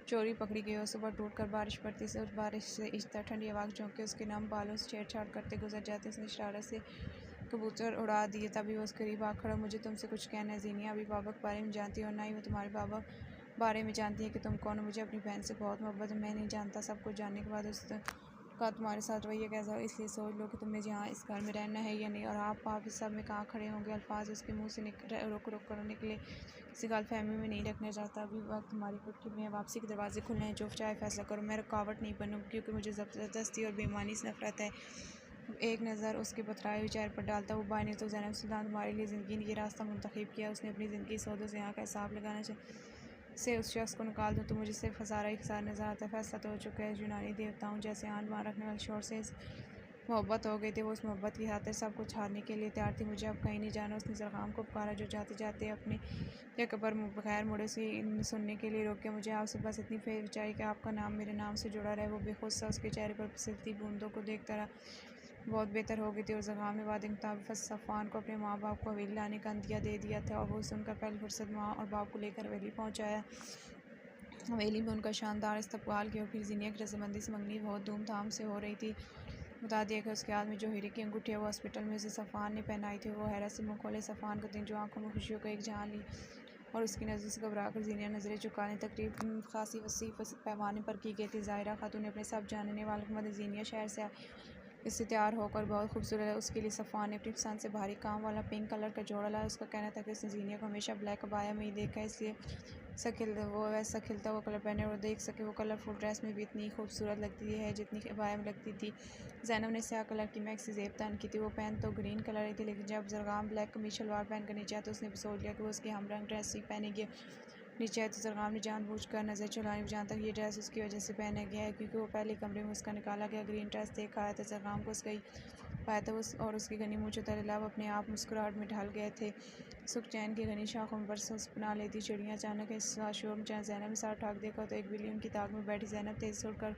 चोरी पकड़ी गई हो। सुबह टूट कर बारिश पड़ती से उस बारिश से इश्ता ठंडी हवा झोंक के उसके नम बालों से छेड़छाड़ करते गुजर जाते। उसने इशारे से कबूतर उड़ा दिए। तभी वो उसके करीब आ खड़ा। मुझे तुमसे कुछ कहना है ज़ीनिया। अभी बाबा के बारे में जानती हो, ना ही वो तुम्हारे बाबा बारे में जानती है कि तुम कौन हो। मुझे अपनी बहन से बहुत मोहब्बत है। मैं नहीं जानता सब कुछ जानने के बाद उसका तुम्हारे साथ रवैया कैसा हो, इसलिए सोच लो कि तुम्हें यहाँ इस घर में रहना है या नहीं। और आप इस सब में कहाँ खड़े होंगे? अल्फाज उसके मुँह से रुक रुक कर निकले। किसी गलतफहमी में नहीं रखना चाहता। अभी वक्त तुम्हारी कुर्सी में वापसी के दरवाजे खुलने हैं। जो चाहे फैसला करो। मैं रुकावट नहीं बनूँ, क्योंकि मुझे ज़बरदस्ती और बेईमानी से नफरत है। एक नज़र उसके पथराए हुए चेहरे पर डालता वो बाई ने तो ज़ैनब सुल्तान तुम्हारे लिए ज़िंदगी ये रास्ता मुंतखब किया। उसने अपनी ज़िंदगी सौदों से यहाँ का हिसाब लगाना से उस शख्स को निकाल दूँ तो मुझे सिर्फ हज़ारा ही खसार नज़र आता है। फैसला तो हो चुका है। यूनानी देवताओं जैसे आन बान रखने वाले शोर से मोहब्बत हो गई थी। वो उस मोहब्बत की खातिर सब कुछ हारने के लिए तैयार थी। मुझे अब कहीं नहीं जाना। उसने जरगाम को पुकारा जो जाते जाते अपने एक पर बगैर मुड़े से सुनने के लिए रोके। मुझे आपसे बस इतनी फेर चाहिए कि आपका नाम मेरे नाम से जुड़ा रहे। वो बेखुद सा उसके चेहरे पर फिसलती बूंदों को देखता रहा। बहुत बेहतर हो गई थी और जरगाम ने वादे के मुताबिक सफ़ान को अपने माँ बाप को हवेली लाने का अंदिया दे दिया था। और वो सुनकर पहली फुर्सत माँ और बाप को लेकर हवेली पहुँचाया। हवेली में उनका शानदार इस्तकबाल किया और फिर ज़ीनिया की रज़ामंदी से मंगनी बहुत धूमधाम से हो रही थी। बता दिया कि उसके हाथ में जो हीरे की अंगूठी है वो हॉस्पिटल में उसे सफ़ान ने पहनाई थी। वो हैरत से मुँह खोले। सफ़ान को दिन जो आंखों में खुशियों का एक जहां ली और उसकी नज़र से घबरा कर ज़ीनिया नज़रें चुकाने तकरीब खासी वसी पैमाने पर की गई थी। ज़ाहिरा खातून ने अपने सब जानने वालों की मदद ज़ीनिया शहर से इससे तैयार होकर बहुत खूबसूरत है। उसके लिए सफ़ान ने अपनी पसंद से भारी काम वाला पिंक कलर का जोड़ा लाया। उसका कहना था कि उसने ज़ीनिया को हमेशा ब्लैक अबाया में ही देखा है, इसलिए वो वैसा खिलता हुआ कलर पहने और देख सके। वो कलरफुल ड्रेस में भी इतनी खूबसूरत लगती है जितनी अबाया में लगती थी। ज़ैनब ने स्याह कलर की मैक्सी ज़ेब तन की थी। वो पहन तो ग्रीन कलर ही थी, लेकिन जब ज़रगाम ब्लैक कमीज शलवार पहन कर नीचे आया तो उसने भी सोच लिया कि वो उसकी हम रंग ड्रेस ही पहनेगी। नीचे आए तो ज़रगाम ने जानबूझकर नज़र चुराई, जहाँ तक ये ड्रेस उसकी वजह से पहना गया है क्योंकि वो पहले कमरे में उसका निकाला गया ग्रीन ड्रेस देख आया था। ज़रगाम को उसका पाया था और उसकी घनी मूँछों तले लब अपने आप मुस्कुराहट में ढल गए थे। सुख चैन की घनी शाखों पर बना लेती चिड़ियाँ अचानक इस शोर में जहाँ ज़ैनब ने सर उठा देखा तो एक बिल्ली उनकी ताक में बैठी। ज़ैनब तेज़ उड़कर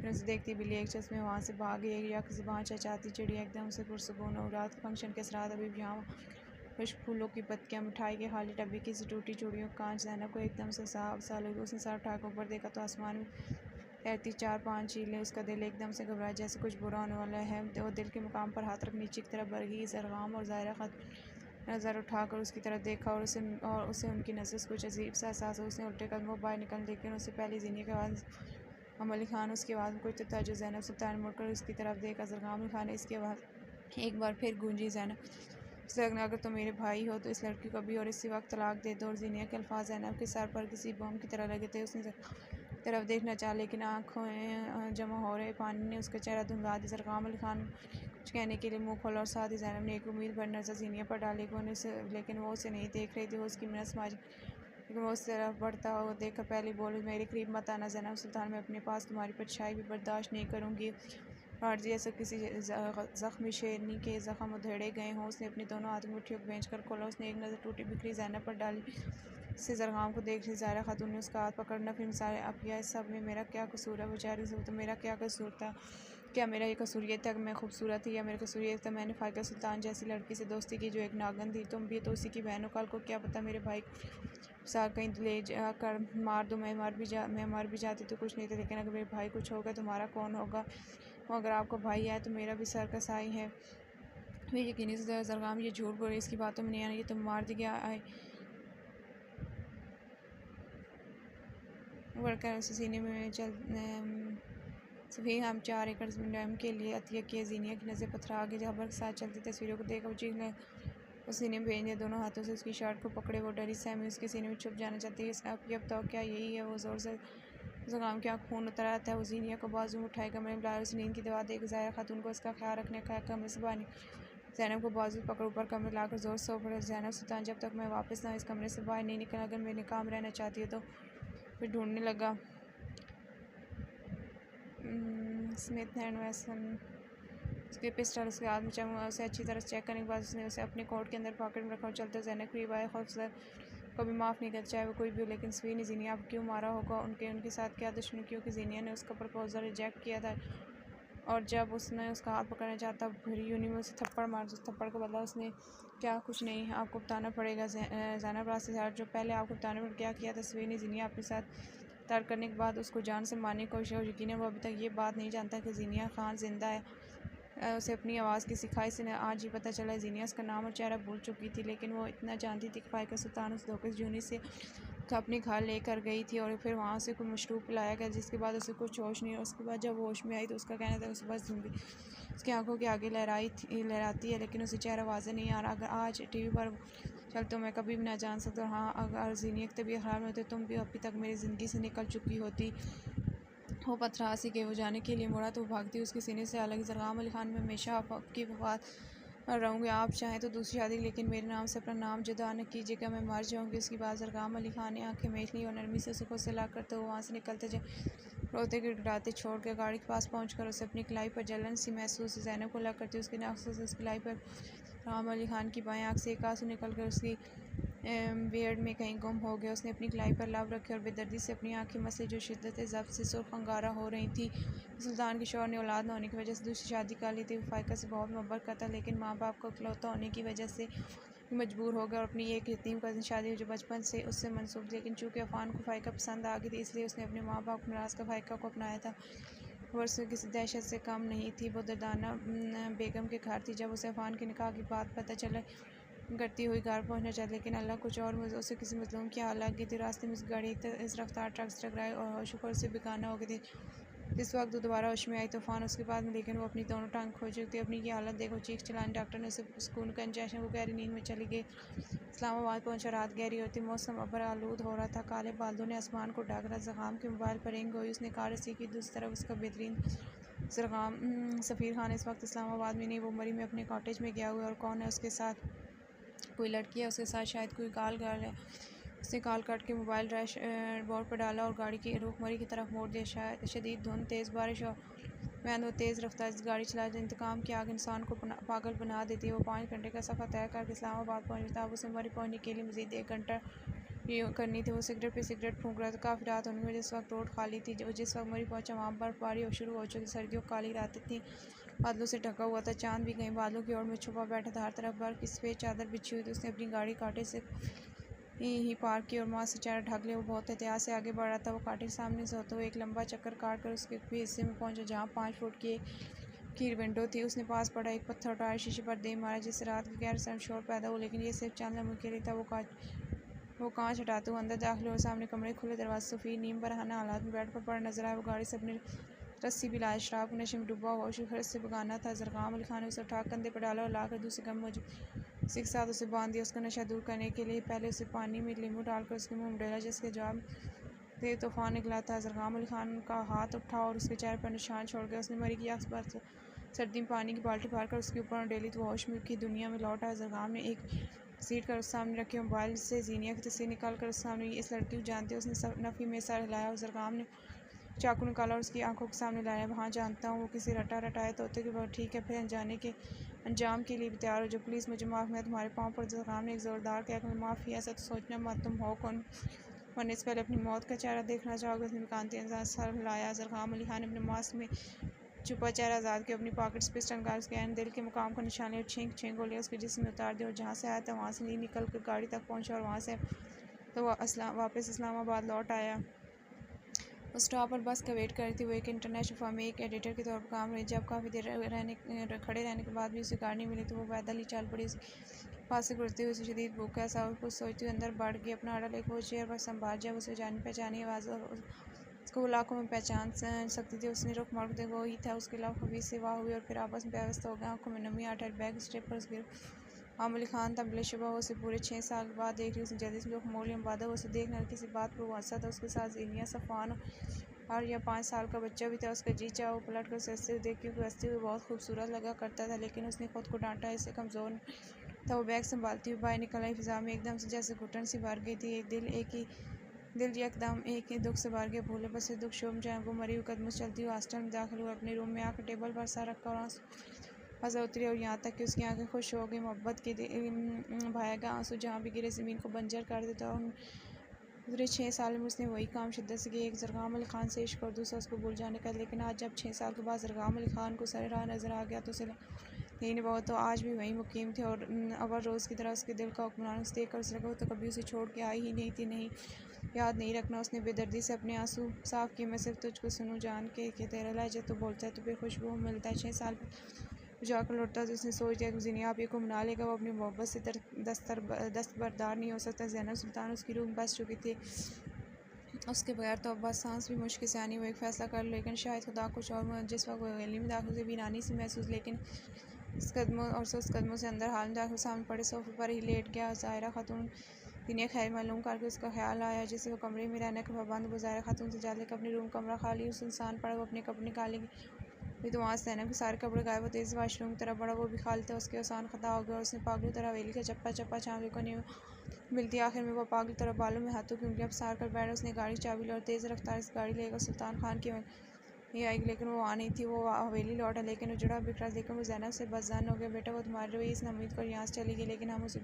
उसे देखती बिल्ली एक चश्मे में वहाँ से भाग गई। या किसी वहाँ चचाती चिड़िया एकदम से पुरसुकून और रात फंक्शन के असरात अभी भी यहाँ खुश्क फूलों की पत्तियाँ, मिठाई के खाली डब्बे की टूटी चूड़ियों कांच। ज़ैनब को एकदम से साफ सा लगी। उसने सर उठाकर ऊपर देखा तो आसमान में तैरती 4-5 चीलें। उसका दिल एकदम से घबराया जैसे कुछ बुरा होने वाला है। वो दिल के मुकाम पर हाथ रख नीचे की तरफ बढ़ गई। ज़रगाम और ज़ाहिरा खातून नज़र उठाकर उसकी तरफ देखा और उसे उनकी नज़र से कुछ अजीब सा एहसास हुआ। उसने उल्टे कदमों पर बाहर निकल, लेकिन उससे पहले ज़ीनिया की आवाज़ अली खान उसकी आवाज़ में कुछ था जो ज़ैनब सुल्तान मुड़कर उसकी तरफ देखा। ज़रगाम खान ने इसकी आवाज़ एक बार फिर गूंजी। ज़ैनब उसे लगना अगर तुम मेरे भाई हो तो इस लड़की को अभी और इसी वक्त तलाक दे दो। और ज़ीनिया के अल्फाज ज़ैनब के सर पर किसी बम की तरह लगे थे। उसने तरफ देखना चाहा, लेकिन आँखें जमा हो रहे पानी ने उसका चेहरा धुंधला दिया। ज़रगाम अली खान कुछ कहने के लिए मुँह खोला और साथ ही ज़ैनब ने एक उम्मीद भरी नज़र ज़ीनिया पर डाली, लेकिन वो उसे नहीं देख रही थी। वो उसकी मिन्नत समझ, लेकिन वो उस तरफ बढ़ता हुआ देखकर पहले बोली, मेरे करीब मत आना ज़ैनब सुल्तान, मैं अपने पास तुम्हारी परछाई भी बर्दाश्त नहीं करूँगी। और जैसे किसी ज़ख्मी शेरनी के ज़ख्म उधेड़े गए हों। उसने अपनी दोनों हाथों मुट्ठियों को बेंच कर खोला। उसने एक नज़र टूटी बिखरी ज़ैनब पर डाली, से ज़रगाम को देख ली। ज़ाहिरा खातून ने उसका हाथ पकड़ना फिर सारे अब यह इस सब में मेरा क्या कसूर है? बेचारी से तो मेरा क्या कसूर था? क्या मेरा ये कसूर ये था कि मैं खूबसूरत थी, या मेरा कसूर ये था मैंने फ़ायका सुल्तान जैसी लड़की से दोस्ती की जो एक नागन थी? तुम भी तो उसी की बहन हो। कल को क्या पता मेरे भाई साथ कहीं ले जा कर मार दो। मैं मर भी जाती तो कुछ नहीं था, लेकिन अगर मेरे भाई कुछ होगा तुम्हारा कौन होगा? अगर आपका भाई है तो मेरा भी सर का साई है। फिर यकीनी से ज़रगाम ये झूठ बोल रही, इसकी बातों में नहीं आना, ये तुम मार दिया आए बढ़कर उसे सीने में चल सभी हम 4 एकड़ डैम के लिए अतिया किए। ज़ीनिया की नज़र पथरा के जबर के साथ चलती तस्वीरों को देखकर वो चीखने उस सीने में भेज दिया। दोनों हाथों से उसकी शर्ट को पकड़े वो डरी सहमी उसके सीने में छुप जाना चाहती है। आप ये बताओ क्या यही है? वो ज़ोर से ज़रगाम की आँख खून उतर आता है। वो ज़ीनिया को बाजू में उठाए कमरे में बुलाया। उसे नींद की दवा देकर ज़ाहिरा खातून को उसका ख्याल रखने का कमरे से बाहर ज़ैनब को बाजू पकड़ ऊपर कमरे लाकर ज़ोर से पड़े। ज़ैनब सुल्तान, जब तक मैं वापस ना इस कमरे से बाहर नहीं निकला, अगर मेरे काम रहना चाहती हो तो। फिर ढूंढने लगा स्मिथ एंड वेसन उसके पिस्टल उसके हाथ में चला। उसे अच्छी तरह चेक करने के बाद उसने उसे अपने कोट के अंदर पॉकेट में रखा और चलते ज़ैनब करीब आया। खौफजदा कभी माफ़ नहीं करता, चाहे वो कोई भी हो। लेकिन सवी ने ज़ीनिया अब क्यों मारा होगा? उनके साथ क्या दुश्मनी? क्योंकि ज़ीनिया ने उसका प्रपोजल रिजेक्ट किया था, और जब उसने उसका हाथ पकड़ना चाहता भूरी यूनी में उसे थप्पड़ मार। उस थप्पड़ को बदला उसने क्या? कुछ नहीं, आपको बताना पड़ेगा। ज़ैनब रास्ते से हट, जो पहले आपको बताने पर क्या किया था? सवी ने ज़ीनिया अपने साथ तर्क करने के बाद उसको जान से मारने की कोशिश। यकीन वो अभी तक ये बात नहीं जानता कि ज़ीनिया खान जिंदा है। उसे अपनी आवाज़ की सिखाई से आज ही पता चला। ज़ीनिया उसका नाम और चेहरा भूल चुकी थी, लेकिन वो इतना जानती थी कि फ़ायका सुल्तान उस धोखे से जूनी से अपने घर लेकर गई थी और फिर वहाँ से कोई मशरूब पिलाया गया, जिसके बाद उसे कुछ होश नहीं। और उसके बाद जब होश में आई तो उसका कहना था उसे बस उसकी आंखों के आगे लहराती है, लेकिन उसे चेहरा वाज़ेह नहीं आ रहा। अगर आज टीवी पर चल तो मैं कभी भी ना जान सकता। हाँ, अगर ज़ीनिया की तबीयत ख़राब होती तुम भी अभी तक मेरी ज़िंदगी से निकल चुकी होती। वो पत्थर सी के वो जाने के लिए मुड़ा तो वो भागती उसके सीने से अलग। ज़रगाम अली खान, मैं हमेशा आपकी वफात रहूँगी। आप चाहें तो दूसरी शादी, लेकिन मेरे नाम से अपना नाम जुदा न कीजिएगा, मैं मर जाऊँगी। उसकी बात ज़रगाम अली खान ने आंखें मीच ली और नरमी से उसको सिला करते वो वहाँ से निकलते जाए। रोते गिड़गिड़ाते छोड़ के गाड़ी के पास पहुंचकर उसे अपनी कलाई पर जलन सी महसूस। ज़ैनब को लग करती उसके नाक से उस कलाई पर ज़रगाम अली खान की बाएं आँख से एक आंसू निकल कर उसकी बियर्ड में कहीं गुम हो गया। उसने अपनी कलाई पर लब रखी और बेदर्दी से अपनी आँखें मसले जो शिद्दत ज़ब्त से सुर्ख अंगारा हो रही थी। सुल्तान के शौहर ने औलाद न होने की वजह से दूसरी शादी कर ली थी। वो फ़ायका से बहुत मोहब्बत करता, लेकिन माँ बाप को इकलौता होने की वजह से मजबूर हो गया और अपनी एक यतीम कज़न शादी जो बचपन से उससे मनसूब थी। लेकिन चूँकि अफ़ान को फ़ायका पसंद आ गई थी, इसलिए उसने अपने माँ बाप को नाराज़ कर फ़ायका को अपनाया था। वर्ष किसी दहशत से कम नहीं थी। वो दर्दाना बेगम के घर थी जब उसे अफ़ान के निकाह की बात पता चला। करती हुई घर पहुंचना चाहती, लेकिन अल्लाह कुछ और उसे किसी मजलूम की हालत की थी। रास्ते में इस गाड़ी इस रफ्तार ट्रक से टकराई और होशुकर से बेगाना हो गई थी। जिस वक्त वो दोबारा होश में आई तूफान उसके बाद में, लेकिन वो अपनी दोनों टांग खो चुकी थी। अपनी की हालत देखो, चीख चिल्लाने। डॉक्टर ने उसे सुकून का इंजेक्शन, वो गहरी नींद में चली गई। इस्लामाबाद पहुंचा, रात गहरी होती, मौसम अबर आलूद हो रहा था। काले बादलों ने आसमान को ढक रहा। ज़ख़ाम के मोबाइल पर रिंग हुई। उसने कार रसी की, दूसरी तरफ उसका बेहतरीन ज़ख़ाम सफ़ीर खान इस वक्त इस्लामाबाद में नहीं, वो मरी में अपने कॉटेज में गया हुआ है। और कौन है उसके साथ? कोई लड़की है उसके साथ, शायद कोई गाल है। उसने कॉल काट के मोबाइल रैश बोर्ड पर डाला और गाड़ी की रुख मरी की तरफ मोड़ दिया। शायद शदीद धुंध, तेज़ बारिश और मैं वो तेज़ रफ्तार गाड़ी चला। इंतकाम की आग इंसान को पागल बना देती है। वो 5 घंटे का सफ़र तय करके इस्लामाबाद पहुंची था। अब उसे मरी पहुंचने के लिए मज़ीद 1 घंटा करनी थी। वो सिगरेट पे सिगरेट फूंक रहा था। काफ़ी रात होने में जिस वक्त रोड खाली थी, जिस वक्त मरी पहुंचा वहाँ बर्फबारी शुरू हो चुकी। सर्दियों की काली रातें थी, बादलों से ढका हुआ था। चांद भी कहीं बादलों की ओर में छुपा बैठा था। हर तरफ बर्फ की सफ़ेद चादर बिछी हुई थी। उसने अपनी गाड़ी कांटे से ही पार्क की और माँ से चेहरा ढक लिया। वो बहुत एहतियात से आगे बढ़ रहा था। वो कांटे के सामने से होते हुए एक लंबा चक्कर काट कर उसके हिस्से में पहुंचा जहाँ 5 फुट की विंडो थी। उसने पास पड़ा एक पत्थर उठाया, शीशे पर दे मारा, जिससे रात की गैर सर्द शोर पैदा हुआ, लेकिन ये सिर्फ चंद लम्हों के लिए था। वो कांच हटाते हुए अंदर दाखिल हुए। सामने कमरे खुले दरवाजे, सफ़ीर नीम बरहाना हालात में बेड पर पड़ा नजर आया। वो गाड़ी से अपनी रस्सी भी लाया, शराब के नशे में डूबा हुआ शुगर से बेगाना था। ज़रग़ाम अली खान ने उसे उठा कंधे पर डाला और लाकर दूसरे कम उसी के साथ उसे बांध दिया। उसका नशा दूर करने के लिए पहले उसे पानी में नींबू डालकर उसके मुंह में डाला, जिसके जवाब से तूफान निकला था। ज़रग़ाम अली खान का हाथ उठा और उसके चेहरे पर निशान छोड़ गया। उसने मरी की आस पास सर्दी में पानी की बाल्टी भर कर उसके ऊपर डेली तो होश में की दुनिया में लौट आया। ज़रग़ाम ने एक सीट कर उस सामने रखे मोबाइल से जीनिया की तस्वीर निकाल कर उस सामने, इस लड़की को जानते हो? उसने नफ़ी में सर हिलाया और ज़रग़ाम ने चाकू निकाला और उसकी आंखों के सामने लाया। हाँ जानता हूँ, वो किसी रटाए तोते के बहुत ठीक है, फिर अंजाम के लिए भी तैयार हो। जो पुलिस मुझे माफ़, मैं तुम्हारे पाँव पर। ज़रग़ाम ने एक ज़ोरदार कहकर में माफ़ी, ऐसा तो सोचना मत, तुम हो कौन? मरने से पहले अपनी मौत का चेहरा देखना चाहोगे? उसने कांति अंदाज सर हिलाया। ज़रग़ाम अली खान ने अपने मास्क में छुपा चेहरा आज़ाद किया, अपनी पॉकेट से पिस्टल निकाल उसके दिल के मुकाम को निशान लिया। छींक गोलियां उसके जिस्म में उतार दी और जहाँ से आया था वहाँ से नहीं निकल कर गाड़ी तक पहुँचा और वहाँ से तो वापस इस्लामाबाद लौट आया। उस स्टॉप पर बस का वेट कर रही थी। वो एक इंटरनेशनल फर्म में एक एडिटर के तौर पर काम रही। जब काफ़ी देर खड़े रहने के बाद भी उसे गाड़ी नहीं मिली तो वो पैदल ही चल पड़ी। उसके पास से गुजरती हुई उसे शदीद भूख, ऐसा कुछ सोचती हुई अंदर बढ़ गई। अपना आर्डर लेकर वो चेयर पर संभाल, जब उसे जानी पहचानी आवाज़ उसको वो लाखों में पहचान सकती थी। उसने रुख मोड़ देखा, वही था। उसके अलावा खबीज से वाह हुई और फिर आपस में व्यवस्था हो गया। आंखों में नमी, आठ बैग स्टेप पर उसके अली खान था। बिलाशुबा वो उसे पूरे 6 साल बाद देख रही। उसने जल्दी से रुख मोड़ लिया। वादा उसे देखना किसी बात पर वो हंसा था। उसके साथ ज़ीनिया, सफ़ान और या 5 साल का बच्चा भी था। उसका जी चाह वो पलट कर उसे हंसते हुए देख, क्योंकि हंसते हुए बहुत खूबसूरत लगा करता था, लेकिन उसने खुद को डांटा, इससे कमज़ोर था। वो बैग संभालती हुई बाहर निकल आई। फिज़ा में एकदम से जैसे घुटन सी भर गई थी। दिल एकदम एक ही दुख से भर गया। भूले बसे दुख शोम जाए। वो मरी हुई कदमों से चलती हुई हॉस्टल में दाखिल हुआ। अपने रूम में आकर टेबल पर सर रखा और आंसू उतरी और यहाँ तक कि उसकी आंखें खुश हो गई। मोहब्बत के भाएगा आंसू जहाँ भी गिरे ज़मीन को बंजर कर देता। और गुज़रे 6 साल में उसने वही काम शिद्दत से किया, एक ज़रग़ाम अली खान से इश्क और दूसरा उसको भूल जाने का। लेकिन आज जब 6 साल के बाद ज़रग़ाम अली खान को सरे राह नज़र आ गया तो उसे नहीं बहुत तो आज भी वहीं मुकीम थे और अवर रोज़ की तरह उसके दिल का हुक्मरान। उसे देख कर उसे लगा तो कभी उसे छोड़ के आई ही नहीं थी। नहीं, याद नहीं रखना। उसने बेदर्दी से अपने आंसू साफ़ किए। मैं सिर्फ तुझको सुनूं जान के कि तेरा लहजा तो बोलता है, तो फिर खुशबू मिलता है। 6 साल जाकर लौटता तो उसने सोच दिया कि ज़िनिया आप ये को मना लेगा। वो अपनी मोहब्बत से दस्तबरदार नहीं हो सकता। ज़ैनब सुल्तान उसकी रूह में बस चुकी थी। उसके बगैर तो अब बस सांस भी मुश्किल से आनी। वो एक फ़ैसला कर, लेकिन शायद खुदा कुछ और। जिस वक्त वो गली में दाखिल से वीरानी से महसूस, लेकिन उस कदमों से अंदर हाल में दाखिल सामने पड़े सोफे पर ही लेट गया। ज़ाहिरा खातून दुनिया खैर मालूम करके उसका ख्याल आया जिसे वो कमरे में रहने का पाबंद। वो ज़ाहिरा खातून से जाले का अपनी रूम कमरा खाली उस इंसान पड़ा। वो अपने कपड़े निकालेगी भी तो वहाँ से ज़ैनब के सारे कपड़े गायब होते। इस वाशरूम की तरफ बड़ा, वो भी खाली था। उसके आसान ख़ता हो गया और उसने पागलों तरह हवेली का चप्पा चाँदी को नहीं मिलती। आखिर में वो पागल तरह बालों में हाथों की उंगलियां पसार कर बैठा। उसने गाड़ी चाबी ली और तेज़ रफ्तार से गाड़ी लेकर सुल्तान खान की ये आई, लेकिन वो आ नहीं थी। वो हवेली लौटा, लेकिन वो जुड़ा बिखरा लेकिन वो ज़ैनब से बदजान हो गया। बेटा वो तुम्हारे रवैये से उम्मीद कर यहाँ से चली गई, लेकिन हम उसे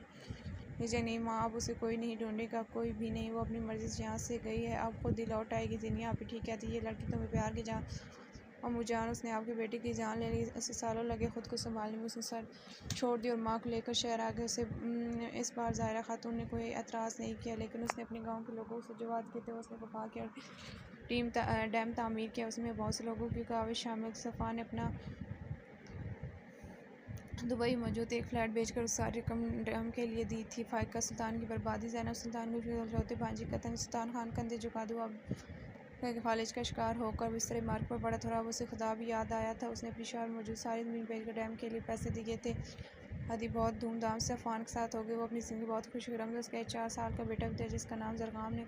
भेजे नहीं। माँ अब उसे कोई नहीं ढूंढेगा, कोई भी नहीं। वो अपनी मर्ज़ी से यहाँ से गई है, अब खुद ही लौट आएगी। ज़िनिया आप ही ठीक कहती है, ये लड़की तुम्हें प्यार की जान अम्मू जान, उसने आपके बेटे की जान ले ली। उसे सालों लगे खुद को संभालने में। उसने सर छोड़ दिया और माँ को लेकर शहर आ गए। उसे इस बार ज़ाहिरा खातून ने कोई एतराज़ नहीं किया, लेकिन उसने अपने गांव के लोगों से जो बात किए थे उसने वफा किया और डैम तामीर किया। उसमें बहुत से लोगों की काविश शामिल। सफ़ा ने अपना दुबई मौजूद एक फ्लैट बेचकर उस सारी रकम ड्रम के लिए दी थी। फाइका सुल्तान की बर्बादी। ज़ैनब सुल्तान को इकलौते भांजी कतन सुल्तान खान कंधे झुका दो अब फालिज का शिकार होकर बिस्तरे मार्ग पर पड़ा था। अब उसे खुदा भी याद आया था। उसने अपनी शहर मौजूद सारी ज़मीन बेचकर डैम के लिए पैसे दिए थे। हदी बहुत धूमधाम से अफान के साथ हो गई। वो अपनी ज़िंदगी बहुत खुशगम। उसका एक 4 साल का बेटा भी था जिसका नाम ज़रगाम ने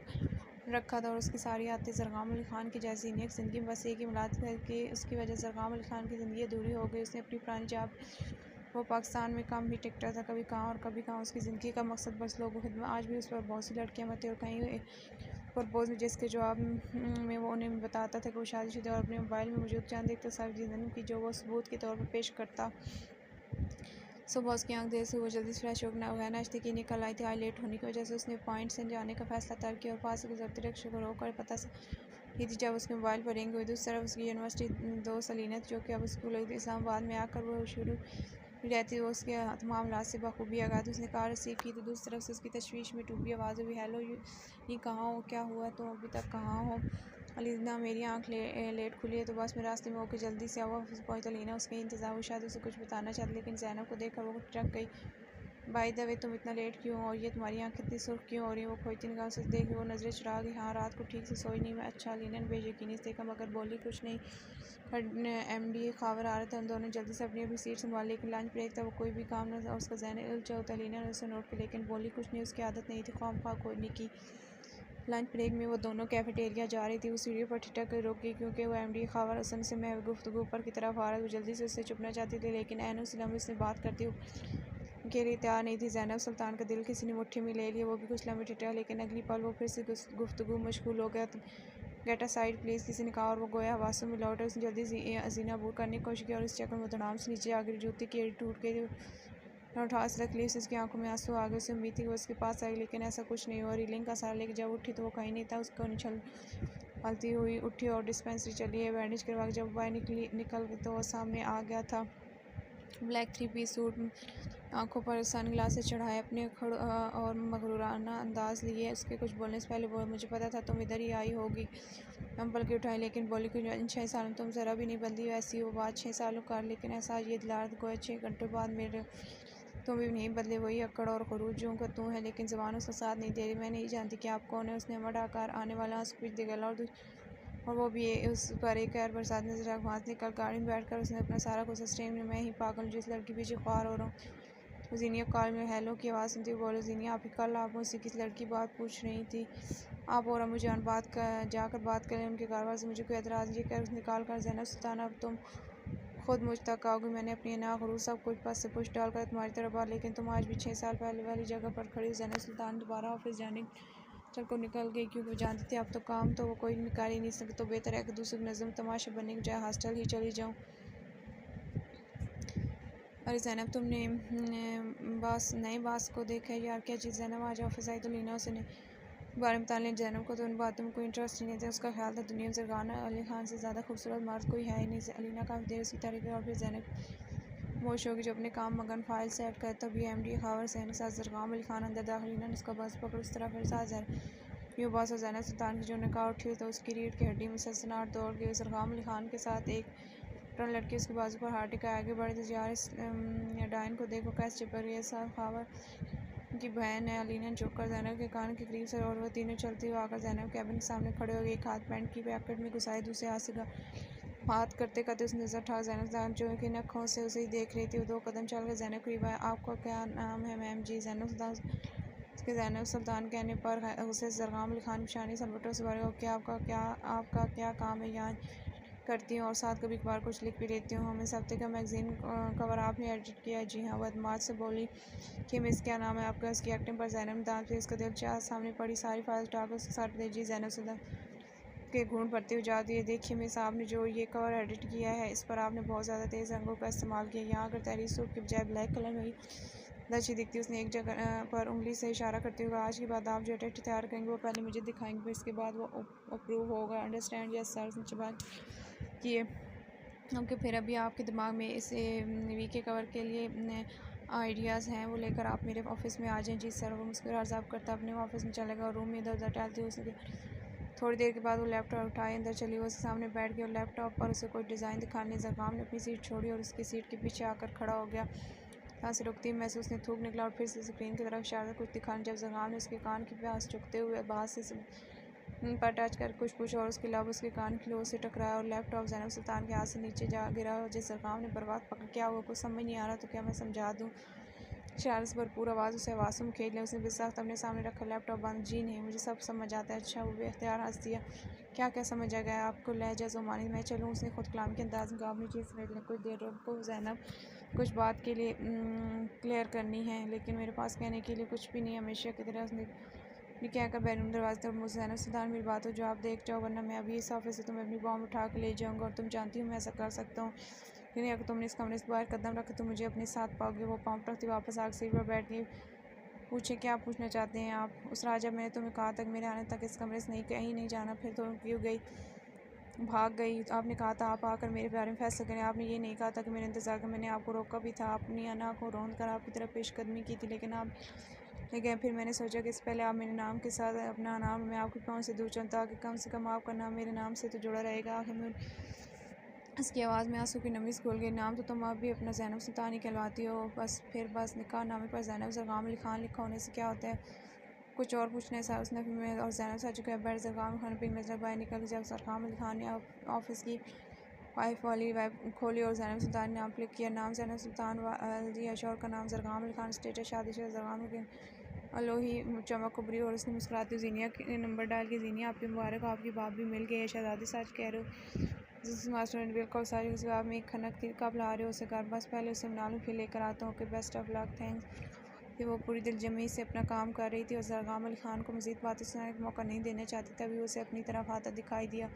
रखा था और उसकी सारी आदतें ज़रगाम अली ख़ान की जैसी नहीं। ज़िंदगी में बस एक ही मुलाद करके उसकी वजह ज़रगाम अली ख़ान की ज़िंदगी अधूरी हो गई। उसने अपनी पुरानी जॉब वो पाकिस्तान में कम ही टिकता था, कभी कहाँ और कभी कहाँ। उसकी ज़िंदगी का मकसद बस लोगों की खिदमत। आज भी उस पर बहुत सी लड़कियाँ मरती और कहीं प्रपोज में जिसके जवाब में वो उन्हें बताता था कि वो शादीशुदा और अपने मोबाइल में मौजूद चंद एक तस्वीर जन्म की जो वो सबूत के तौर पर पेश करता। सुबह उसकी आंख देर से वो जल्दी से फ्रेश होकर गया नाश्ते की निकल आई थी। आज लेट होने की वजह से उसने पॉइंट से जाने का फैसला तर्क किया और पास से गुजरते रिक्शे को रोक कर पता ये थी जब उसके मोबाइल पर रिंग हुई। दूसरी तरफ उसकी यूनिवर्सिटी दोस्त अलीनत जो कि अब स्कूल इस्लामाबाद में आकर वो शुरू रहती वो उसके तमाम लाज से बखूबी आगा थी। उसने कार रिसीव की तो दूसरी तरफ से उसकी तशवीश में टूटी आवाज़ हुई, हेलो ये कहाँ हो, क्या हुआ, तुम अभी तक कहाँ हो? अलीना मेरी आँख लेट खुली है तो बस मैं रास्ते में होकर जल्दी से आओ। ऑफिस पहुँच अलीना उसके इंतज़ार हुई। शायद उसे कुछ बताना चाहती लेकिन ज़ैनब को देखकर वो टक गई। बाय द वे तुम इतना लेट क्यों हो और ये तुम्हारी आँख कितनी सुर्ख क्यों हो रही है? वो खोजती निगाह से देख वो नज़रें चुरा गई। हाँ रात को ठीक से सोई नहीं मैं। अच्छा अलीना ने बेयकीनी से देखा मगर बोली कुछ नहीं। एमडी खावर आ रहे थे। उन दोनों जल्दी से अपनी अपनी सीट संभाल लेकिन लंच ब्रेक था वो कोई भी काम न था। उसका ज़हन उलझा होता। अलीना ने उसे नोट किया लेकिन बोली कुछ नहीं। उसकी आदत नहीं थी ख्वाम खोजने की। लंच ब्रेक में वो दोनों कैफेटेरिया जा रही थी। वो सीढ़ी पर ठिठक कर रुक गई क्योंकि वो एमडी खावर हसन से मैं गुफ्तगू ऊपर की तरफ आ रहा था। वो जल्दी से उससे चुपना चाहती थी लेकिन ऐन उसी लम्हे उसने बात करती के लिए तैयार नहीं थी। ज़ैनब सुल्तान का दिल किसी ने मुट्ठी में ले लिया। वो भी कुछ लम्हे ठिठका लेकिन अगली पल वो फिर से गुफ्तगू मशगूल हो गया। गेट अ साइड प्लीज़ किसी ने कहा और वो गोया हवासों में लौटे। उसने जल्दी से अजीना बूट करने की कोशिश की और इस चक्कर में धड़ाम से नीचे आ गई। जूती की एड़ी टूट गई और ठास रख उसकी आंखों में आंसू आ गए। उसे उम्मीद थी कि वो उसके पास आई लेकिन ऐसा कुछ नहीं हुआ। रीलिंग का सहारा लेकर जब उठी तो वो कहीं नहीं था। उसको निछलती हुई उठी और डिस्पेंसरी चली है। बैंडेज करवा के जब बाहर निकल गई तो वो सामने आ गया था। ब्लैक 3 पीस सूट, आंखों पर सन ग्लासेस चढ़ाए, अपने और मगरूराना अंदाज लिए। उसके कुछ बोलने से पहले बोल मुझे पता था तुम इधर ही आई होगी। हम पल के उठाए लेकिन बोली कुछ इन 6 सालों में तुम ज़रा भी नहीं बदली। वैसी वो बात 6 सालों कर लेकिन ऐसा ये दिलार गोया 6 घंटे बाद मेरे तुम भी नहीं बदले। वही अक्कड़ और खरूज जो का तू है लेकिन ज़बान उसका साथ नहीं दे रही। मैं नहीं जानती कि आप कौन है। उसने मडाकार आने वाला आंसू पीट दे गला और वो भी उस पर एक खैर बरसात नजर वहाँ से निकल गाड़ी में बैठकर उसने अपना सारा कुछ स्टेन में मैं ही पागल जिस लड़की पीछे ख्वार हो रहा हूँ। जीनिया कॉल में हेलो की आवाज़ सुनती हुई बोले जीनिया आप ही कल आप मुझसे किस लड़की बात पूछ रही थी आप और अम्मू जान जाकर बात करें उनके कारोबार से मुझे कोई एतराज़ नहीं कर निकाल कर ज़ैनब सुल्तान अब तुम खुद मुझ तक आओगी। मैंने अपनी ना गुरूर सब कुछ बस से पुश डालकर तुम्हारी तरफ बात लेकिन तुम आज भी 6 साल पहले वाली जगह पर खड़ी। ज़ैनब सुल्तान दोबारा ऑफिस जाने चल को निकल गई क्योंकि वो जानती थी अब तो काम तो वो कोई निकाल ही नहीं सकती। तो बेहतर है कि दूसरी नज़र में तमाशा बनने की बजाय हॉस्टल ही चली जाऊँ। अरे ज़ैनब तुमने नए बास को देखा है यार? क्या चीज़? ज़ैनब आज ऑफिस आई तो लीना उसे बारे में बता लें। ज़ैनब को तो उन बातों में कोई इंटरेस्ट ही नहीं था। उसका ख्याल था दुनिया में ज़रगान अली ख़ान से ज़्यादा खूबसूरत मर्द कोई है ही नहीं। अलीना काफ़ी देर उसकी तारीफ और फिर ज़ैनब मोश होगी जो अपने काम मगन फाइल सेट कर तब ये एमडी खावर से साथ ज़रगाम अली ख़ान अंदर दाखिल ने उसका बस पकड़ उस तरह फिर साथ ये बास और ज़ैनब सुल्तान की जो निकाह उठी तो उसकी रीढ़ की हड्डी में सनसनाहट दौड़ गई। ज़रगाम अली ख़ान के साथ एक टर्न लड़की उसके बाजू पर हाथ टिका आगे बढ़े तो यार इस डाइन को देखो कैसे चिपक रही है। साथ खावर की बहन है। अलीना ने झुककर ज़ैनब के कान के करीब से और वो तीनों चलती हुई आकर ज़ैनब कैबिन के सामने खड़े हो गए। एक हाथ पैंट की पैकेट में घुसाए दूसरे हाथ से बात करते करते उसने नज़र उठा ज़ैनब जो कि आँखों से उसे ही देख रही थी। वो 2 कदम चल गए ज़ैनब करीब आया। आपका क्या नाम है? मैम जी ज़ैनब सुल्तान कहने पर उसे ज़रगाम अली ख़ान शानी सलवटों से भर गया। आपका क्या काम है? यहाँ करती हूँ और साथ कभी कभार कुछ लिख भी लेती हूँ। हम इस हफ्ते का मैगज़ीन कवर आपने एडिट किया है? जी हाँ। वो अदमाद से बोली कि मिस क्या नाम है आपका? उसकी एक्टिंग पर ज़ैनब दांत पे उसका दिल चाह सामने पड़ी सारी फाइल उठाकर उसके साथ दे। जी ज़ैनब सुल्तान के घूंट भरते हुए जाती है। देखिए मिस आपने जो ये कवर एडिट किया है इस पर आपने बहुत ज़्यादा तेज़ रंगों का इस्तेमाल किया। यहाँ अगर तहरीर सूट के बजाय ब्लैक कलर में अच्छी दिखती। उसने एक जगह पर उंगली से इशारा करते हुए आज के बाद आप जो एडिट तैयार करेंगे वो पहले मुझे दिखाएंगे फिर इसके बाद वो अप्रूव होगा। अंडरस्टैंड? Yes sir. उसने बात किए ओके फिर अभी आपके दिमाग में इसे वी के कवर के लिए आइडियाज़ हैं वो लेकर आप मेरे ऑफिस में आ जाएं। जी सर। वो मुस्कुरा अर्ज़ाब करता अपने ऑफिस में चलेगा और रूम में इधर उधर टहलते हुए उसने थोड़ी देर के बाद वो लैपटॉप उठाए अंदर चली, वो उसके सामने बैठ गई और लैपटॉप पर उसे कोई डिज़ाइन दिखाने ज़रक़ाम ने अपनी सीट छोड़ी और उसकी सीट के पीछे आकर खड़ा हो गया। सांसें रुकती महसूस ने थूक निकला और फिर से स्क्रीन की तरफ इशारा कुछ दिखाने, जब ज़रक़ाम ने उसके कान के पास झुकते हुए बात से पर टच कर कुछ पूछा और उसके लब उसके कान की लोज से टकराया और लैपटॉप ज़ैनब सुल्तान के हाथ से नीचे जा गिरा। जिस ज़रक़ाम ने बर्बाद पकड़ क्या हुआ कुछ समझ नहीं आ रहा, तो क्या मैं समझा दूँ? शरारत से भरपूर आवाज़ उसे आवाज़ों में खींच लिया। उसने बेसख्त अपने सामने रखा लैपटॉप बंद। जी नहीं, मुझे सब समझ आता है। अच्छा, वो बेख्तियार हंस दिया। क्या क्या समझ आ गया आपको? लहजा ज़ुबानी मैं चलूँ? उसने खुद कलाम के अंदाज में कहा। अपनी चीज़ समझ लें, कुछ देर रुको ज़ैनब, कुछ बात के लिए क्लियर करनी है, लेकिन मेरे पास कहने के लिए कुछ भी नहीं। हमेशा की तरह उसने कहकर बैरून दरवाजे तरफ मुझे ज़ैनब सुल्तान मेरी बात हो जो आप देख जाओ, वरना मैं अभी इस ऑफिस से तुम्हें अपनी बॉम्ब उठा के ले जाऊँगा और तुम जानती हो मैं ऐसा कर सकता हूँ। लेकिन अगर तुमने इस कमरे से बाहर कदम रखा तो मुझे अपने साथ पाओगे। वो पाँव रखती वापस आकर सीट पर बैठ गई। पूछे क्या पूछना चाहते हैं आप? उस राजा मैंने तुम्हें कहा था कि मेरे आने तक इस कमरे से कहीं नहीं जाना, फिर तुम क्यों भाग गई? आपने कहा था आप आकर मेरे बारे में फैसला करें। आपने ये नहीं कहा था कि मेरे इंतज़ार का। मैंने आपको रोका भी था, अपनी अना को रौंद कर आपकी तरफ पेशकदमी की थी, लेकिन आप ले गए। फिर मैंने सोचा कि इससे पहले आप मेरे नाम के साथ अपना नाम मैं आपके पाँव से दूर चलूँ, ताकि कम से कम आपका नाम मेरे नाम से तो जुड़ा रहेगा। आखिर में उसकी आवाज़ में आंसू की नमी घुल गई। नाम तो तुम अब भी अपना ज़ैनब सुल्तान ही कहलवाती हो, बस निकाह नामे पर ज़ैनब ज़रक़ाम अली ख़ान लिखा होने से क्या होता है? कुछ और पूछने से उसने फिर मैं और ज़ैनब से चुका है। बैठ ज़रक़ाम खान पर नजर बाहर निकल। जब ज़रक़ाम अली ख़ान ने ऑफिस की वाइफ वाली वेब खोली और ज़ैनब सुल्तान ने नाम क्लिक किया। नाम ज़ैनब सुल्तान वाली है, शौहर का नाम ज़रक़ाम अली ख़ान, स्टेटस शादीशुदा। ज़रक़ाम के अलोही चमक उभरी और उसने मुस्कुराती ज़ीनिया के नंबर डाल के, ज़ीनिया आपकी मुबारक हो, आपकी बाप भी मिल गई है। शहज़ादी सच कह रहे हो? मास्टर ने बिल्कुल सारी उस जवाब में एक खनक थी। कब ला रहे हो उसे घर? बस पहले उसे मना लूँ, फिर लेकर आता हूँ। Okay, best of luck, thanks. फिर वो पूरी दिलजमी से अपना काम कर रही थी और ज़रक़ाम अली ख़ान को मज़ीद बातें सुनाने का मौका नहीं देना चाहती। तभी उसे अपनी तरफ आता दिखाई दिया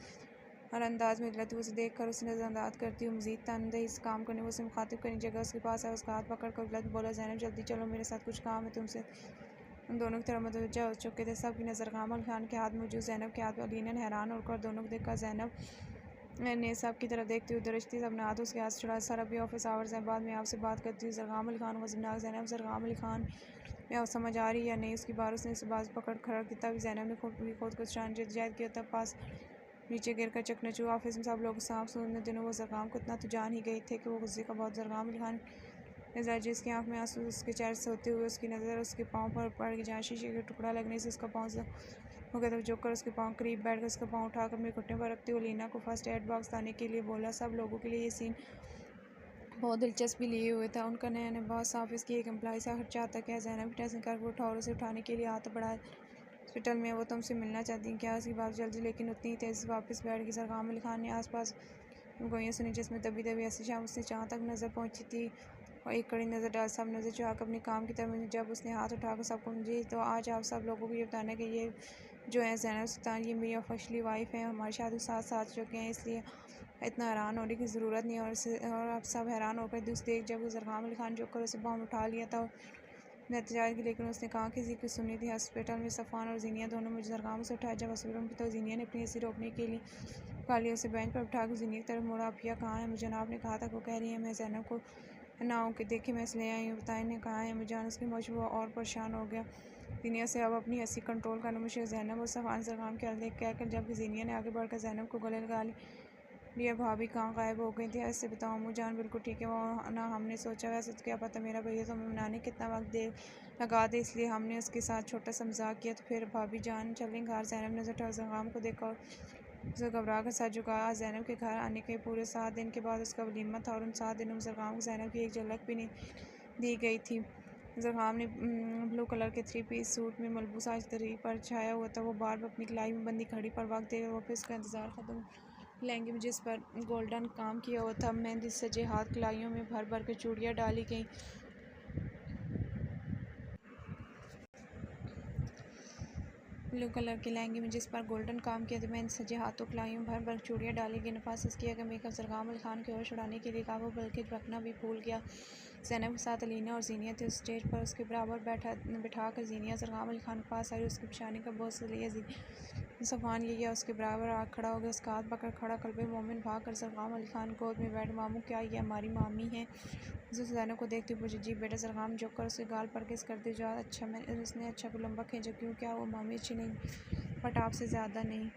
और अंदाज में गलत उसे देख कर उसे नज़रअंदाज करती हुई मज़ीद तनदेही इस काम करने उसे मुखातिब करने जगह उसके पास है। उसका हाथ पकड़ कर गलत बोला, ज़ैनब जल्दी चलो, मेरे साथ कुछ काम है तुमसे। उन दोनों की तरफ मुतवज्जह हो चुके थे। सबकी नज़र ज़रक़ाम अली ख़ान के हाथ मौजूद ज़ैनब के हाथ पर। अलीना ने हैरान होकर दोनों को देखा। ज़ैनब ने सब की तरफ देखते हुए दरजती अपने हाथ उसके हाथ से छुड़ा। सर अभी ऑफिस आवर्स हैं, बाद में आपसे बात करती हूँ। ज़रक़ाम अली ख़ान ग़ज़बनाक। ज़ैनब ज़रक़ाम अली ख़ान में आप समझ आ रही है या नहीं? उसकी बात उसने इस बात पकड़ खड़ा किया। तभी ज़ैनब ने खुद को शान जद्दोजहद किया, तब पास नीचे गिर कर चकनाचूर। ऑफिस में सब लोग सांप सूंघने दिनों वो ज़रक़ाम को इतना तो जान ही गए थे कि वो गुस्से का बहुत। ज़रक़ाम अली ख़ान जिसकी आंख में आंसू उसके चेहरे से होते हुए उसकी नज़र उसके पाँव पर पड़ गई, जहाँ शीशे का टुकड़ा लगने से उसका पाँव हो गया। तो झुककर उसके पाँव करीब बैठकर उसका पाँव उठाकर अपने घुटने पर रखते हुए लीना को फर्स्ट एड बॉक्स लाने के लिए बोला। सब लोगों के लिए ये सीन बहुत दिलचस्पी लिए हुए था। उनका नया बॉस ऑफिस की एक एम्प्लॉय से आखिर चाहता क्या? ज़ैनब की टेंशन कर वो उठा और उसे उठाने के लिए हाथ बढ़ाया। हॉस्पिटल में वो तुमसे मिलना चाहती क्या? उसकी बात जल्दी, लेकिन उतनी ही तेज़ी वापस बैठ गई। ज़रक़ाम अली ख़ान ने आसपास गोइयाँ सुनी जिसमें दबी दबी ऐसी शाम उसने जहाँ तक नज़र पहुँची थी और एक कड़ी नज़र डाल सब नज़र चुराकर अपने काम की तरफ। जब उसने हाथ उठाकर सबको मुझे तो आज आप सब लोगों को ये बताना कि ये जो है ज़ैनब सुल्तान, ये मेरी ऑफिशियली वाइफ है। हमारी शादी साथ साथ चुके हैं, इसलिए इतना हैरान होने की ज़रूरत नहीं है। और आप सब हैरान होकर देख जब ज़रक़ाम अली ख़ान झुककर उसे बॉम्ब उठा लिया था एहतजाज की, लेकिन उसने कहा किसी की सुनी थी। हॉस्पिटल में सफ़ान और ज़ीनिया दोनों मुझे ज़रक़ाम से उठाया। जब हॉस्पिटल में तो ज़ीनिया ने अपनी हंसी रोकने के लिए काली उसे बेंच पर उठाकर ज़ीनिया की तरफ मोड़ा। अफिया कहाँ है? मुझे जनाब ने कहा था। वो कह रही है मैं ज़ैनब को ना हो कि देखी मैं इसलिए आई हूँ। बताएं ने कहा है मुझे? उसकी मौज वो और परेशान हो गया। ज़ीनिया से अब अपनी हंसी कंट्रोल करना मुश्किल। ज़ैनब और सफ़ान ज़रक़ाम के देख कहकर, जबकि ज़ीनिया ने आगे बढ़कर ज़ैनब को गले लगा लिया। भाभी कहाँ गायब हो गई थी? ऐसे बताओ अम्मू जान बिल्कुल ठीक है वो ना, हमने सोचा वैसे तो क्या पता मेरा भैया तो हमें मनाने कितना वक्त दे लगा दे, इसलिए हमने उसके साथ छोटा सा मजाक किया। तो फिर भाभी जान चलें घर? ज़ैनब ने ज़रक़ाम को देखा और उसे घबरा कर सर झुकाया। ज़ैनब के घर आने के पूरे 7 दिन के बाद उसका वलीमा था और उन 7 दिनों में ज़रक़ाम को ज़ैनब की एक झलक भी नहीं दी गई थी। ज़रक़ाम ने ब्लू कलर के 3 पीस सूट में मलबूस आज तरी पर छाया हुआ था। वो बार बार अपनी कलाई में बंदी घड़ी पर वक्त देकर ऑफिस का इंतज़ार ख़त्म लहंगे में जिस पर गोल्डन काम किया हुआ था, मेहंदी सजे हाथ, कलाइयों में भर भर कर चूड़ियाँ डाली गई। ब्लू कलर के लहंगे में जिस पर गोल्डन काम किया था, मेहंदी सजे हाथों, कलाइयों भर भर चूड़ियाँ डाली गई। नफास किया गया मेकअप ज़रक़ाम अली ख़ान की होश उड़ाने के लिए काबू, बल्कि रखना भी भूल गया। ज़ैनब के साथ अलीना और ज़ीनिया थे। उस स्टेज पर उसके बराबर बैठा कर ज़ीनिया ज़रक़ाम अली ख़ान के पास आई। उसकी पेशानी का बोझ लिया सफ़ान लिया, उसके बराबर आग खड़ा हो गया। उसका हाथ पकड़ खड़ा कल्बे मोमिन भाग कर ज़रक़ाम अली ख़ान गोद में बैठ, मामू क्या ये हमारी मामी है? ज़ैनब को देखते हुए जी बेटा। ज़रक़ाम झुककर उसके गाल पर किस करते जा अच्छा उसने अच्छा को लंबा खींचा। क्यों क्या वो मामी अच्छी नहीं, बट आपसे ज़्यादा नहीं।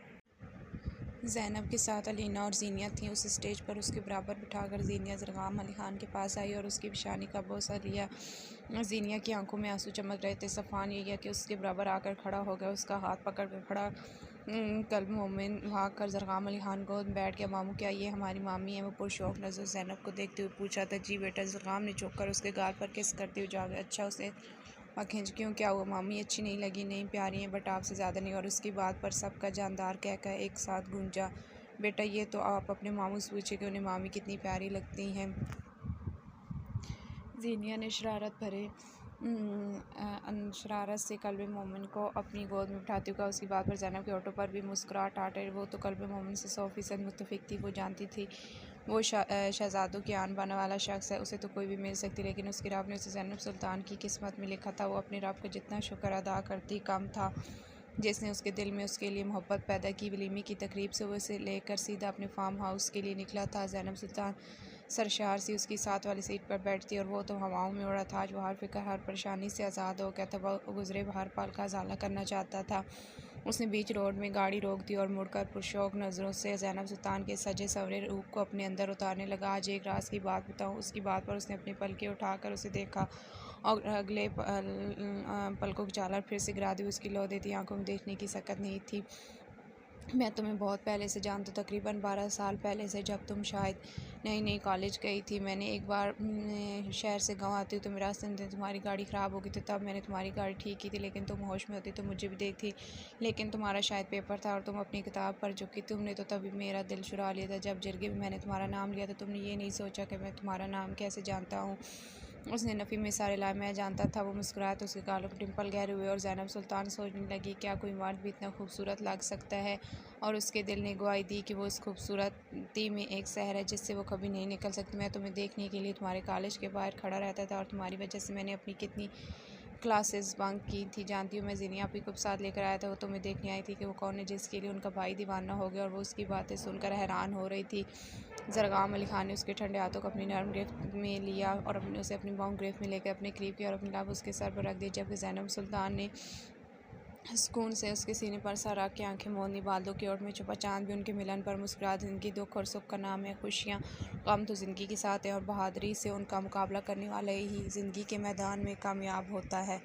ज़ैनब के साथ अलीना और ज़ीनिया थीं। उस स्टेज पर उसके बराबर बिठाकर ज़ीनिया ज़रग़ाम अली ख़ान के पास आई और उसकी पेशानी का बोसा लिया। ज़ीनिया की आंखों में आंसू चमक रहे थे। सफ़वान यहिया कि उसके बराबर आकर खड़ा हो गया। उसका हाथ पकड़ कर खड़ा कल्ब मोमिन भाग कर ज़रग़ाम अली ख़ान गोद में बैठ गया। मामू क्या ये हमारी मामी है? वो पुरशौक़ नज़र ज़ैनब को देखते हुए पूछा था। जी बेटा। ज़रग़ाम ने झुककर उसके गाल पर किस करते हुए जवाब दिया। अच्छा उसे खिंच क्यों? क्या हुआ मामी? अच्छी नहीं लगी? नहीं प्यारी हैं बट आपसे ज़्यादा नहीं। और उसकी बात पर सबका जानदार कहकर एक साथ गूंजा। बेटा ये तो आप अपने मामू से पूछे कि उन्हें मामी कितनी प्यारी लगती हैं। ज़ीनिया ने शरारत से कल्ब मोमिन को अपनी गोद में बिठाते हुए कहा। उसकी बात पर ज़ैनब के होठों पर भी मुस्कुराहट आ रही। वो तो कल्ब मोमिन से 100% मुत्तफ़िक़ थी। वो जानती थी वो शहज़ादों की आन बान वाला शख्स है। उसे तो कोई भी मिल सकती, लेकिन उसकी रब ने उसे ज़ैनब सुल्तान की किस्मत में लिखा था। वो अपने रब का जितना शुक्र अदा करती कम था, जिसने उसके दिल में उसके लिए मोहब्बत पैदा की। वलीमे की तकरीब से वो उसे लेकर सीधा अपने फार्म हाउस के लिए निकला था। ज़ैनब सुल्तान सरशार सी उसकी साथ वाली सीट पर बैठती और वो तो हवाओं में उड़ा था। आज वो हर फ़िक्र हर परेशानी से आज़ाद हो गया था। वह गुज़रे हर पल का उजाला करना चाहता था। उसने बीच रोड में गाड़ी रोक दी और मुड़कर पुरशौक़ नज़रों से ज़ैनब सुल्तान के सजे संवरे रूप को अपने अंदर उतारने लगा। आज एक राज की बात बताऊँ। उसकी बात पर उसने अपनी पलकें उठाकर उसे देखा और अगले पलकों की झालर फिर से गिरा दी। उसकी लौ देती आंखों में देखने की सकत नहीं थी। मैं तुम्हें बहुत पहले से जानता हूँ, तकरीबन 12 साल पहले से, जब तुम शायद नई कॉलेज गई थी। मैंने एक बार शहर से गांव आती हूँ तो मेरे रास्ते में तुम्हारी गाड़ी ख़राब हो गई थी। तब मैंने तुम्हारी गाड़ी ठीक की थी, लेकिन तुम होश में होती तो मुझे भी देखती। लेकिन तुम्हारा शायद पेपर था और तुम अपनी किताब पढ़ चुकी। तुमने तो तभी मेरा दिल चुरा लिया था। जब जरगे में मैंने तुम्हारा नाम लिया तो तुमने ये नहीं सोचा कि मैं तुम्हारा नाम कैसे जानता हूँ। उसने नफ़ी में सारे लाए। मैं जानता था। वो मुस्कुराया तो उसके गालों पर डिम्पल गहरे हुए और ज़ैनब सुल्तान सोचने लगी क्या कोई मर्द भी इतना खूबसूरत लग सकता है। और उसके दिल ने गवाही दी कि वो उस खूबसूरती में एक सहर है जिससे वो कभी नहीं निकल सकती। मैं तुम्हें देखने के लिए तुम्हारे कॉलेज के बाहर खड़ा रहता था और तुम्हारी वजह से मैंने अपनी कितनी क्लासेस बंक की थी। जानती हूँ मैं ज़ीनिया आपी को साथ लेकर आया था। वो तुम्हें देखने आई थी कि वो कौन है जिसके लिए उनका भाई दीवाना हो गया, और वो उसकी बातें सुनकर हैरान हो रही थी। ज़रग़ाम अली ख़ान ने उसके ठंडे हाथों को अपनी नरम गिरफ्त में लिया और उसे अपनी बाहों गिरफ्त में लेकर अपने करीब किया और अपने लब उसके सर पर रख दिए। जबकि ज़ैनब सुल्तान ने सुकून से उसके सीने पर सर रख के आंखें मोदी। बादलों की ओट में छुपा चांद भी उनके मिलन पर मुस्कुरा। ज़िंदगी दुख और सुख का नाम है, खुशियाँ गम तो ज़िंदगी के साथ है, और बहादुरी से उनका मुकाबला करने वाला ही ज़िंदगी के मैदान में कामयाब होता है।